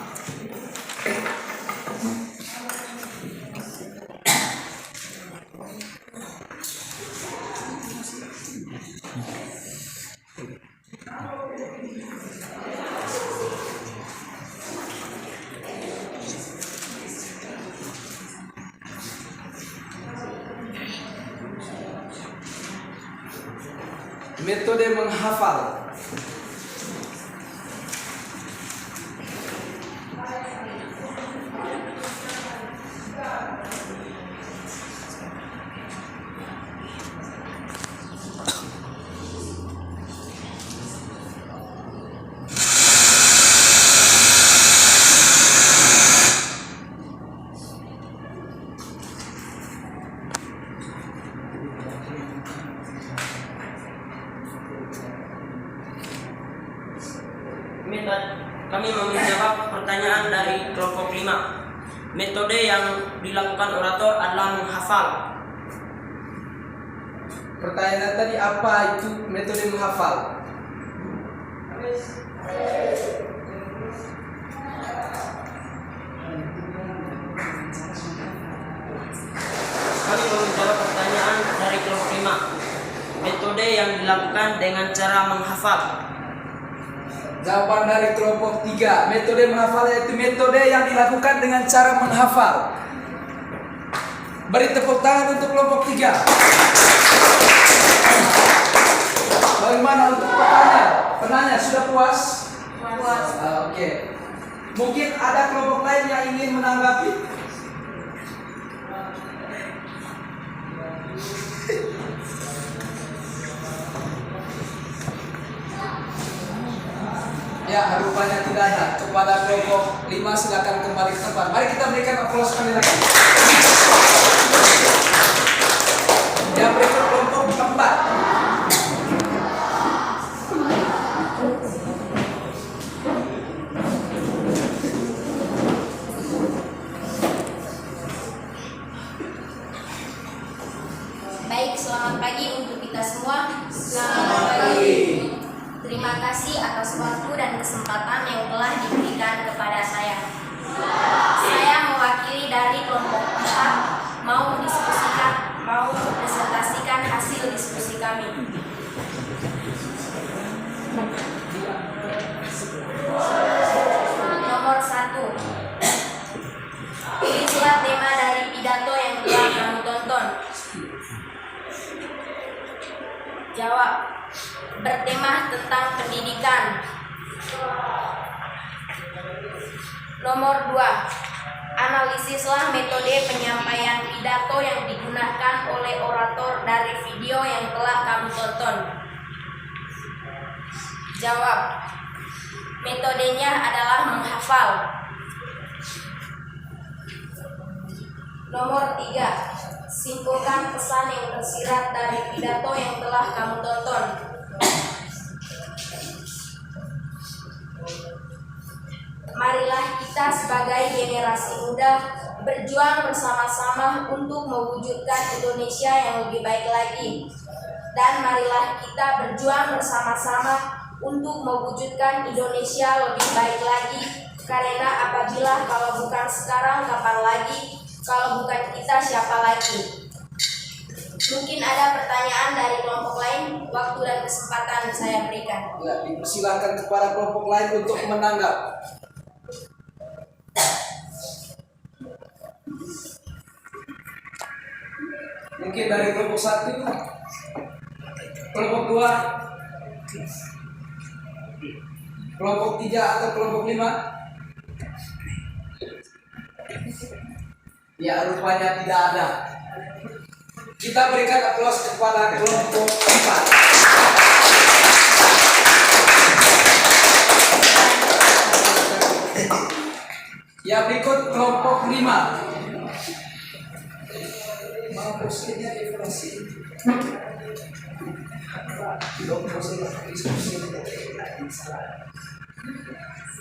Metode menghafal. Kami mau menjawab pertanyaan dari kelompok 5. Metode yang dilakukan orator adalah menghafal. Pertanyaan tadi, apa itu metode menghafal? Kami mau menjawab pertanyaan dari kelompok 5. Metode yang dilakukan dengan cara menghafal. Jawaban dari kelompok 3, metode menghafal yaitu metode yang dilakukan dengan cara menghafal. Beri tepuk tangan untuk kelompok 3. Bagaimana untuk penanya sudah puas? Puas. Oke. Mungkin ada kelompok lain yang ingin menanggapi? Ya, rupanya tidak ada. Kepada kelompok 5 silakan kembali ke tempat. Mari kita berikan aplaus sekali lagi. Yang berikut kelompok 4. Baik, selamat pagi untuk kita semua. Selamat pagi. Terima kasih atas waktu dan kesempatan yang telah diberikan kepada saya. Saya mewakili dari kelompok 4 mau presentasikan hasil diskusi kami. Nomor 1. Tulislah tema dari pidato yang telah kamu tonton. Jawab. Bertema tentang pendidikan. Nomor 2. Analisislah metode penyampaian pidato yang digunakan oleh orator dari video yang telah kamu tonton. Jawab. Metodenya adalah menghafal. Nomor 3. Simpulkan pesan yang tersirat dari pidato yang telah kamu tonton. Marilah kita sebagai generasi muda berjuang bersama-sama untuk mewujudkan Indonesia yang lebih baik lagi. Dan marilah kita berjuang bersama-sama untuk mewujudkan Indonesia lebih baik lagi. Karena apabila kalau bukan sekarang, kapan lagi? Kalau bukan kita, siapa lagi? Mungkin ada pertanyaan dari kelompok lain. Waktu dan kesempatan saya berikan. Ya, dipersilakan kepada kelompok lain untuk menanggap. Mungkin dari kelompok 1, kelompok 2, kelompok 3 atau kelompok 5. Ya, rupanya tidak ada. Kita berikan aplaus kepada kelompok 4. Yang berikut kelompok 5.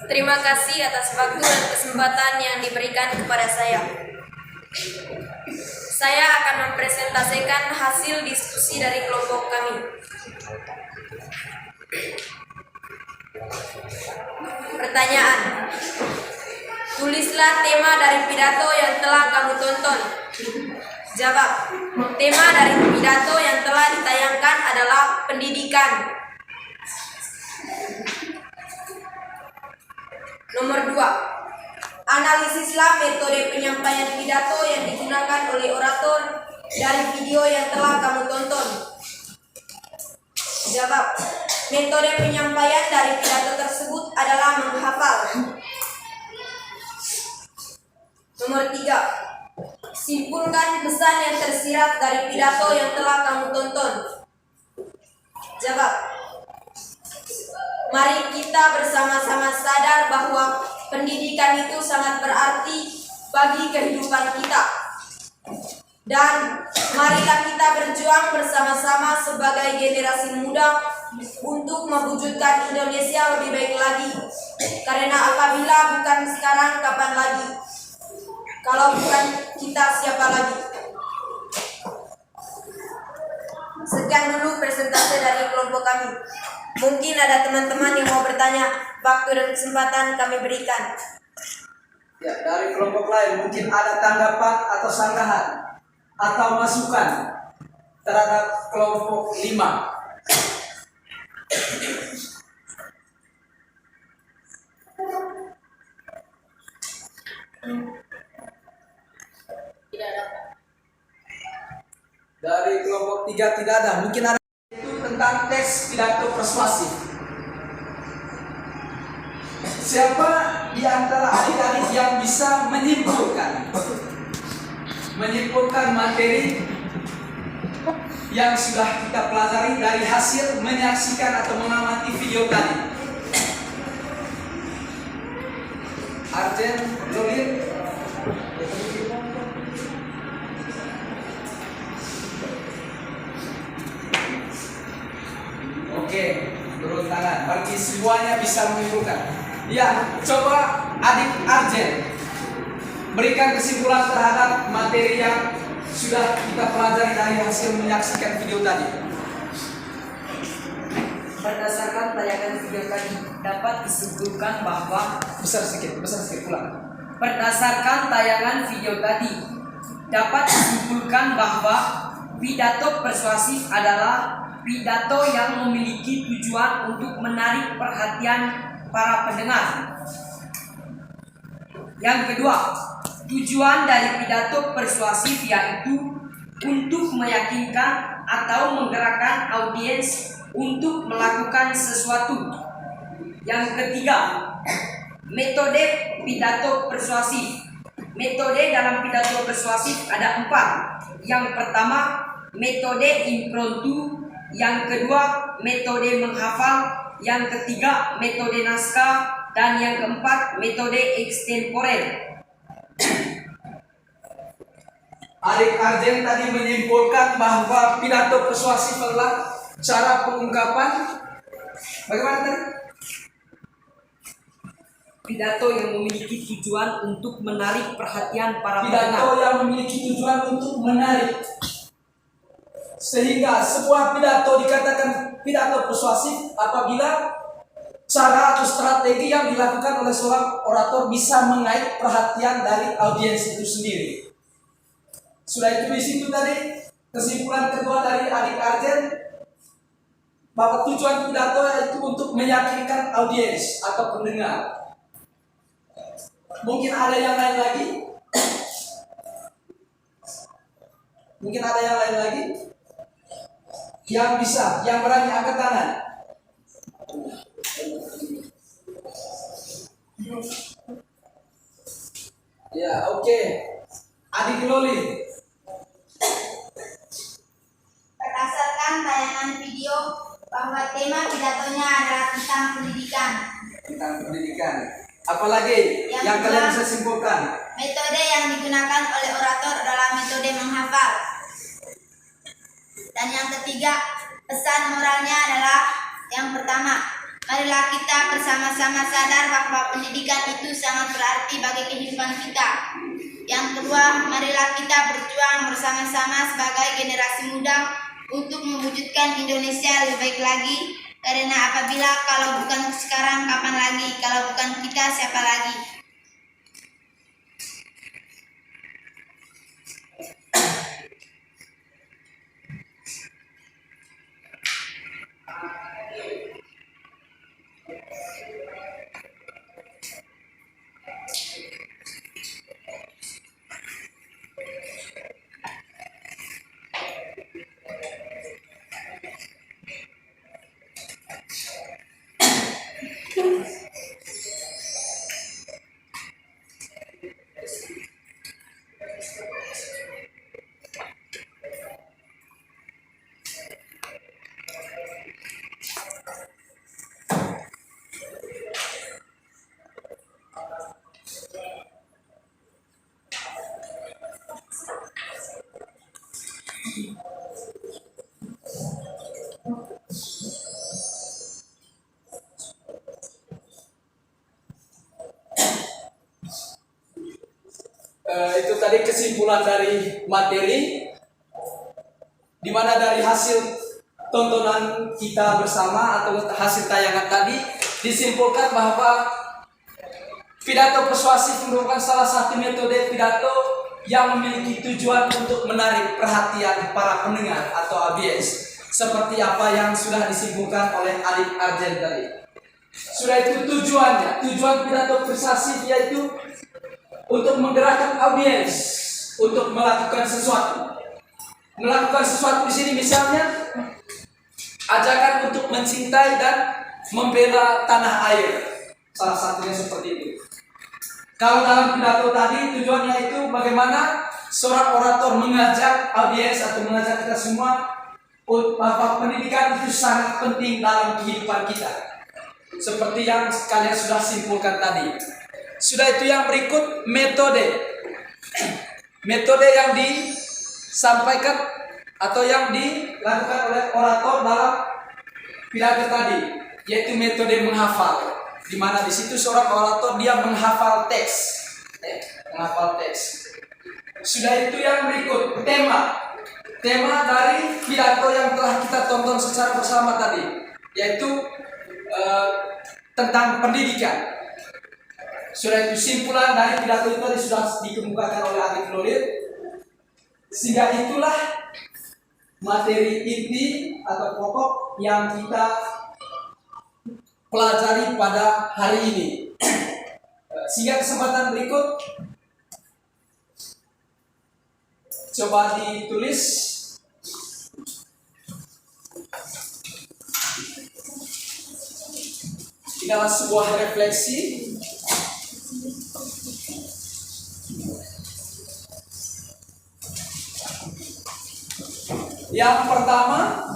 Terima kasih atas waktu dan kesempatan yang diberikan kepada saya. Saya akan mempresentasikan hasil diskusi dari kelompok kami. Pertanyaan. Tulislah tema dari pidato yang telah kamu tonton. Jawab. Tema dari pidato yang telah ditayangkan adalah pendidikan. Nomor 2. Analisislah metode penyampaian pidato yang digunakan oleh orator dari video yang telah kamu tonton. Jawab. Metode penyampaian dari pidato tersebut adalah menghafal. Nomor 3. Simpulkan pesan yang tersirat dari pidato yang telah kamu tonton. Jawab. Mari kita bersama-sama sadar bahwa pendidikan itu sangat berarti bagi kehidupan kita. Dan marilah kita berjuang bersama-sama sebagai generasi muda untuk mewujudkan Indonesia lebih baik lagi. Karena apabila bukan sekarang, kapan lagi? Kalau bukan kita, siapa lagi? Sekian dulu presentasi dari kelompok kami. Mungkin ada teman-teman yang mau bertanya, waktu dan kesempatan kami berikan. Ya, dari kelompok lain mungkin ada tanggapan atau sanggahan atau masukan terhadap kelompok 5. Tidak ada. Dari kelompok 3 tidak ada. Mungkin ada itu tentang teks pidato persuasif. Siapa di antara adik-adik yang bisa menyimpulkan materi yang sudah kita pelajari dari hasil menyaksikan atau mengamati video tadi? Arjen, Lolin. Oke, turun tangan. Bagi semuanya bisa menyimpulkan. Ya, coba adik Arjen berikan kesimpulan terhadap materi yang sudah kita pelajari dari hasil menyaksikan video tadi. Berdasarkan tayangan video tadi dapat disimpulkan bahwa Besar sedikit pulang. berdasarkan tayangan video tadi dapat disimpulkan bahwa pidato persuasif adalah pidato yang memiliki tujuan untuk menarik perhatian para pendengar. Yang kedua, tujuan dari pidato persuasif yaitu untuk meyakinkan atau menggerakkan audiens untuk melakukan sesuatu. Yang ketiga, metode pidato persuasif. Metode dalam pidato persuasif ada 4. Yang pertama, metode impromptu. Yang kedua, metode menghafal. Yang ketiga, metode naskah. Dan yang keempat, metode extemporer. Adik Arjen tadi menyimpulkan bahwa pidato persuasif adalah cara pengungkapan. Bagaimana tadi? Pidato yang memiliki tujuan untuk menarik perhatian para Pidato pendengar. yang memiliki tujuan untuk menarik. Sehingga sebuah pidato dikatakan pidato persuasif apabila cara atau strategi yang dilakukan oleh seorang orator bisa mengait perhatian dari audiens itu sendiri. Sudah itu di situ tadi kesimpulan kedua dari adik Arjen bahwa tujuan pidato itu untuk meyakinkan audiens atau pendengar. Mungkin ada yang lain lagi? Mungkin ada yang lain lagi? Yang bisa, yang berani angkat tangan. Ya, oke. Adik Loli. Berdasarkan tayangan video bahwa tema pidatonya adalah tentang pendidikan. Tentang pendidikan. Apalagi yang kalian bisa simpulkan? Metode yang digunakan oleh orator adalah metode menghafal. Dan yang ketiga, pesan moralnya adalah yang pertama, marilah kita bersama-sama sadar bahwa pendidikan itu sangat berarti bagi kehidupan kita. Yang kedua, marilah kita berjuang bersama-sama sebagai generasi muda untuk mewujudkan Indonesia lebih baik lagi. Karena apabila kalau bukan sekarang, kapan lagi? Kalau bukan kita, siapa lagi? Itu tadi kesimpulan dari materi, di mana dari hasil tontonan kita bersama atau hasil tayangan tadi disimpulkan bahwa pidato persuasif merupakan salah satu metode pidato yang memiliki tujuan untuk menarik perhatian para pendengar atau audiens, seperti apa yang sudah disimpulkan oleh Adik Arjen tadi. Sudah itu tujuannya, tujuan pidato persuasif yaitu untuk menggerakkan audiens untuk melakukan sesuatu. Melakukan sesuatu di sini misalnya ajakan untuk mencintai dan membela tanah air. Salah satunya seperti itu. Kalau dalam pidato tadi tujuannya itu bagaimana seorang orator mengajak audiens atau mengajak kita semua bahwa pendidikan itu sangat penting dalam kehidupan kita. Seperti yang kalian sudah simpulkan tadi. Sudah itu yang berikut metode. Metode yang disampaikan atau yang dilakukan oleh orator dalam pidato tadi, yaitu metode menghafal. Di mana di situ seorang orator dia menghafal teks. Menghafal teks. Sudah itu yang berikut tema. Tema dari pidato yang telah kita tonton secara bersama tadi, yaitu tentang pendidikan. Sudah itu simpulan dari pidato itu tadi sudah dikemukakan oleh Adik Nuril. Sehingga itulah materi inti atau pokok yang kita pelajari pada hari ini. Sehingga kesempatan berikut coba ditulis. Ini adalah sebuah refleksi. Yang pertama,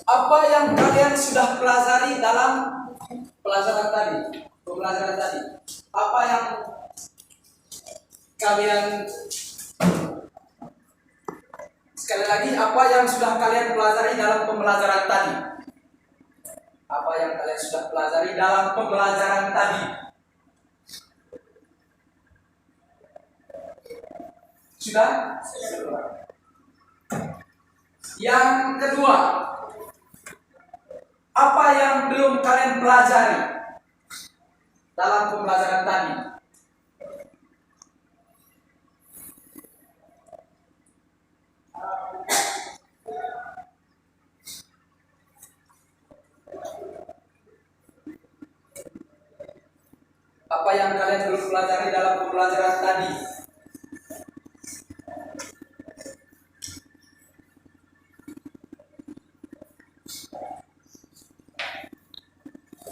apa yang kalian sudah pelajari dalam pembelajaran tadi? Apa yang kalian, sekali lagi, apa yang sudah kalian pelajari dalam pembelajaran tadi? Apa yang kalian sudah pelajari dalam pembelajaran tadi? Sudah? Yang kedua, apa yang belum kalian pelajari dalam pembelajaran tadi? Apa yang kalian belum pelajari dalam pembelajaran tadi?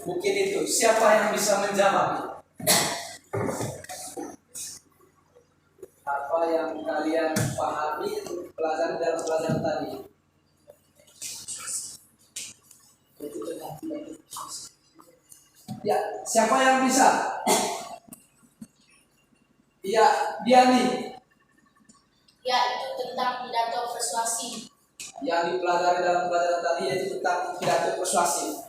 Mungkin itu. Siapa yang bisa menjawab? kalian pahami pelajaran dalam pelajaran tadi? Ya, siapa yang bisa? Iya, Diani. Ya, itu tentang pidato persuasi. Yang dipelajari dalam pelajaran tadi yaitu tentang pidato persuasif.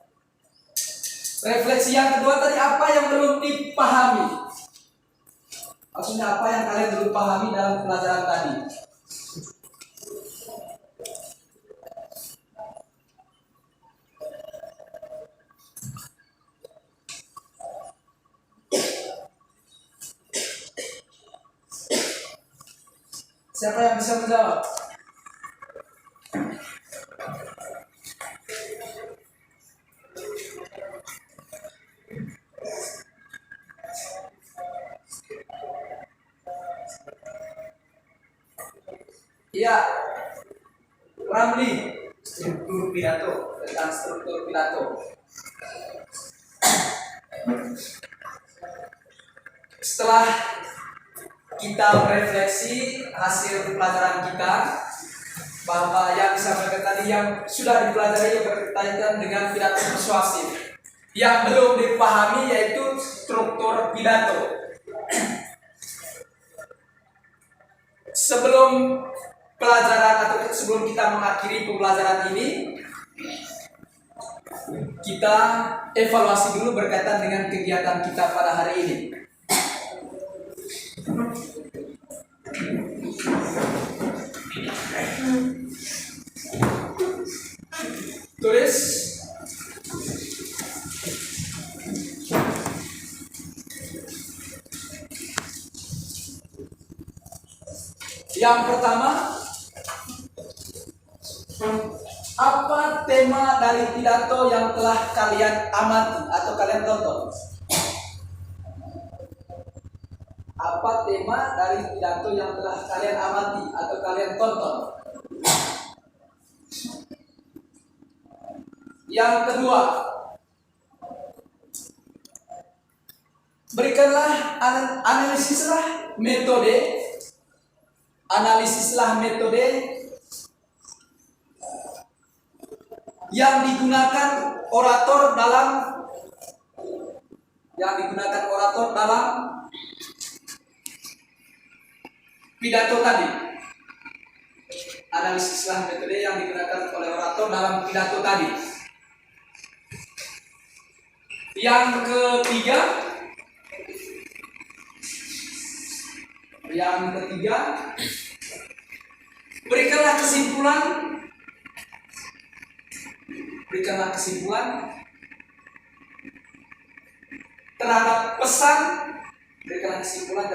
Refleksi yang kedua tadi, apa yang belum dipahami? Maksudnya apa yang kalian belum pahami dalam pelajaran tadi? Siapa yang bisa menjawab? Iya, Ramli. Struktur pidato, tentang struktur pidato. Setelah kita merefleksi hasil pelajaran kita, bahwa yang disampaikan tadi yang sudah dipelajari yang berkaitan dengan pidato persuasif. Yang belum dipahami yaitu struktur pidato. Sebelum pelajaran atau sebelum kita mengakhiri pembelajaran ini, kita evaluasi dulu berkaitan dengan kegiatan kita pada hari ini. Tulis yang pertama, apa tema dari pidato yang telah kalian amati atau kalian tonton? Apa tema dari pidato yang telah kalian amati atau kalian tonton? Yang kedua, berikanlah analisislah metode yang digunakan orator dalam pidato tadi. Analisislah metode yang digunakan oleh orator dalam pidato tadi. Yang ketiga, berikanlah kesimpulan terhadap pesan. Berikanlah kesimpulan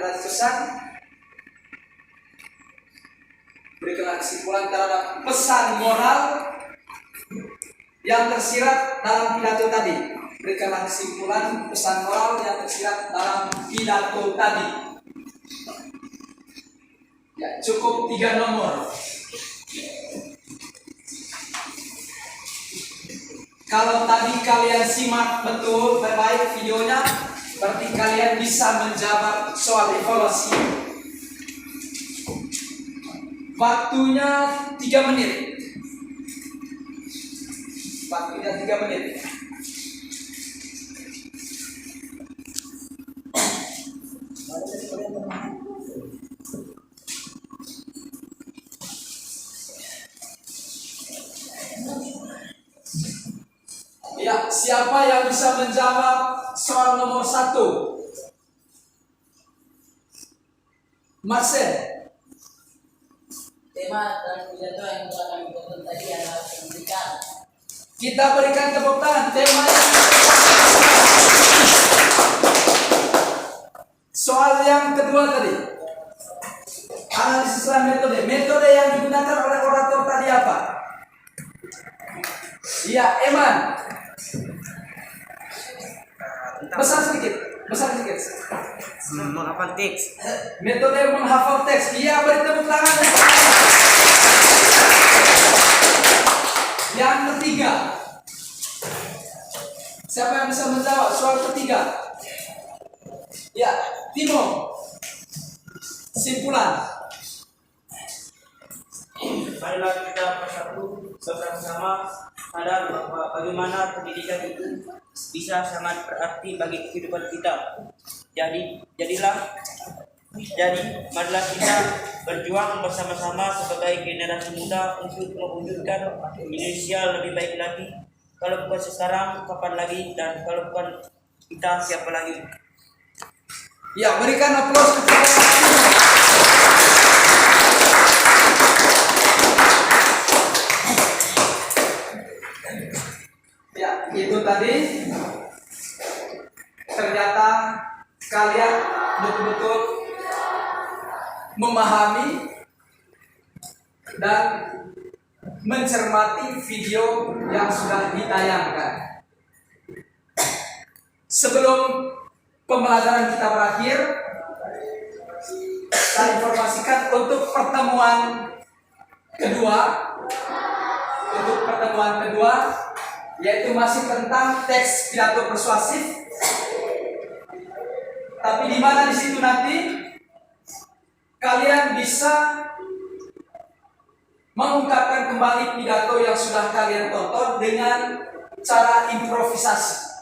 terhadap pesan moral yang tersirat dalam pidato tadi. Berikanlah kesimpulan pesan moral yang tersirat dalam pidato tadi. Ya, cukup 3 nomor. Kalau tadi kalian simak betul baik videonya, berarti kalian bisa menjawab soal evaluasi. Waktunya 3 menit. Ya, siapa yang bisa menjawab soal nomor 1? Marcel. Tema dan pidato yang telah kami tonton tadi adalah pendidikan. Kita berikan tepuk tangan. Tema soal yang kedua tadi. Analisislah metode. Metode yang digunakan oleh orator tadi apa? Iya, Eman. Besar sedikit. Menghafal teks. Metode menghafal teks. Iya, beri tepuk tangan. Yang ketiga, siapa yang bisa menjawab soal ketiga? Ya, Timo. Simpulan. marilah kita bersatu bersama-sama sadar bahwa bagaimana pendidikan itu bisa sangat berarti bagi kehidupan kita. Jadi marilah kita berjuang bersama-sama sebagai generasi muda untuk mewujudkan Indonesia lebih baik lagi. Kalau bukan sekarang, kapan lagi? Dan kalau bukan kita, siapa lagi? Ya, berikan aplaus kepada ya, itu tadi ternyata kalian betul-betul memahami dan mencermati video yang sudah ditayangkan. Sebelum pembelajaran kita berakhir, saya informasikan untuk pertemuan kedua, yaitu masih tentang teks pidato persuasif. Tapi di mana di situ nanti kalian bisa mengungkapkan kembali pidato yang sudah kalian tonton dengan cara improvisasi.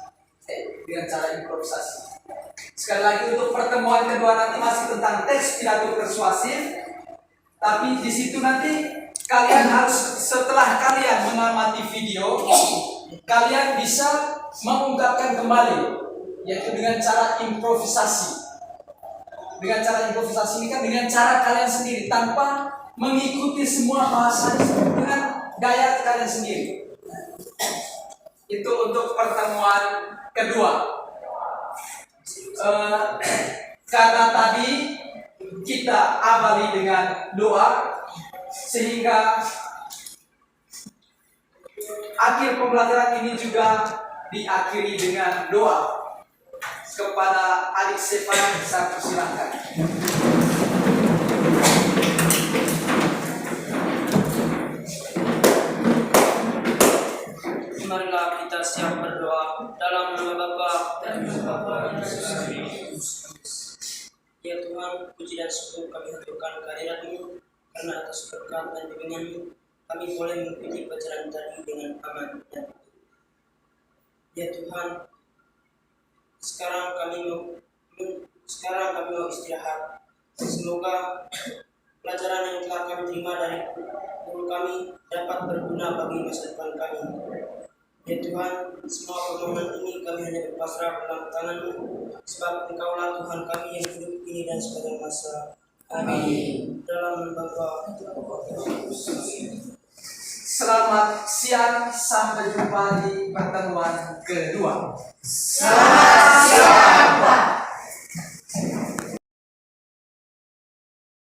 Sekali lagi untuk pertemuan kedua nanti masih tentang teks pidato persuasif. Tapi di situ nanti kalian harus, setelah kalian mengamati video, kalian bisa mengungkapkan kembali, yaitu dengan cara improvisasi. Dengan cara improvisasi ini kan dengan cara kalian sendiri, tanpa mengikuti semua bahasa dengan gaya kalian sendiri. Itu untuk pertemuan kedua. Karena tadi kita awali dengan doa, sehingga akhir pembelajaran ini juga diakhiri dengan doa. Kepada adik Stefan saya persilahkan. Marilah kita siap berdoa dalam nama Bapa dan Bapa dan Yesus. Ya Tuhan, puji dan syukur kami haturkan kehadirat-Mu, karena atas berkat dan bimbingan-Mu kami boleh mengikuti pelajaran tadi dengan aman dan betul. Ya Tuhan, sekarang kami mau istirahat. Semoga pelajaran yang telah kami terima dari guru kami dapat berguna bagi masa depan kami. Ya Tuhan, semua permohonan ini kami hanya berpasrah dalam tangan-Mu, sebab Engkaulah Tuhan kami yang hidup ini dan sepanjang masa. Amin. Dalam Bapa. Selamat siang, sampai jumpa di pertemuan kedua. Selamat siang.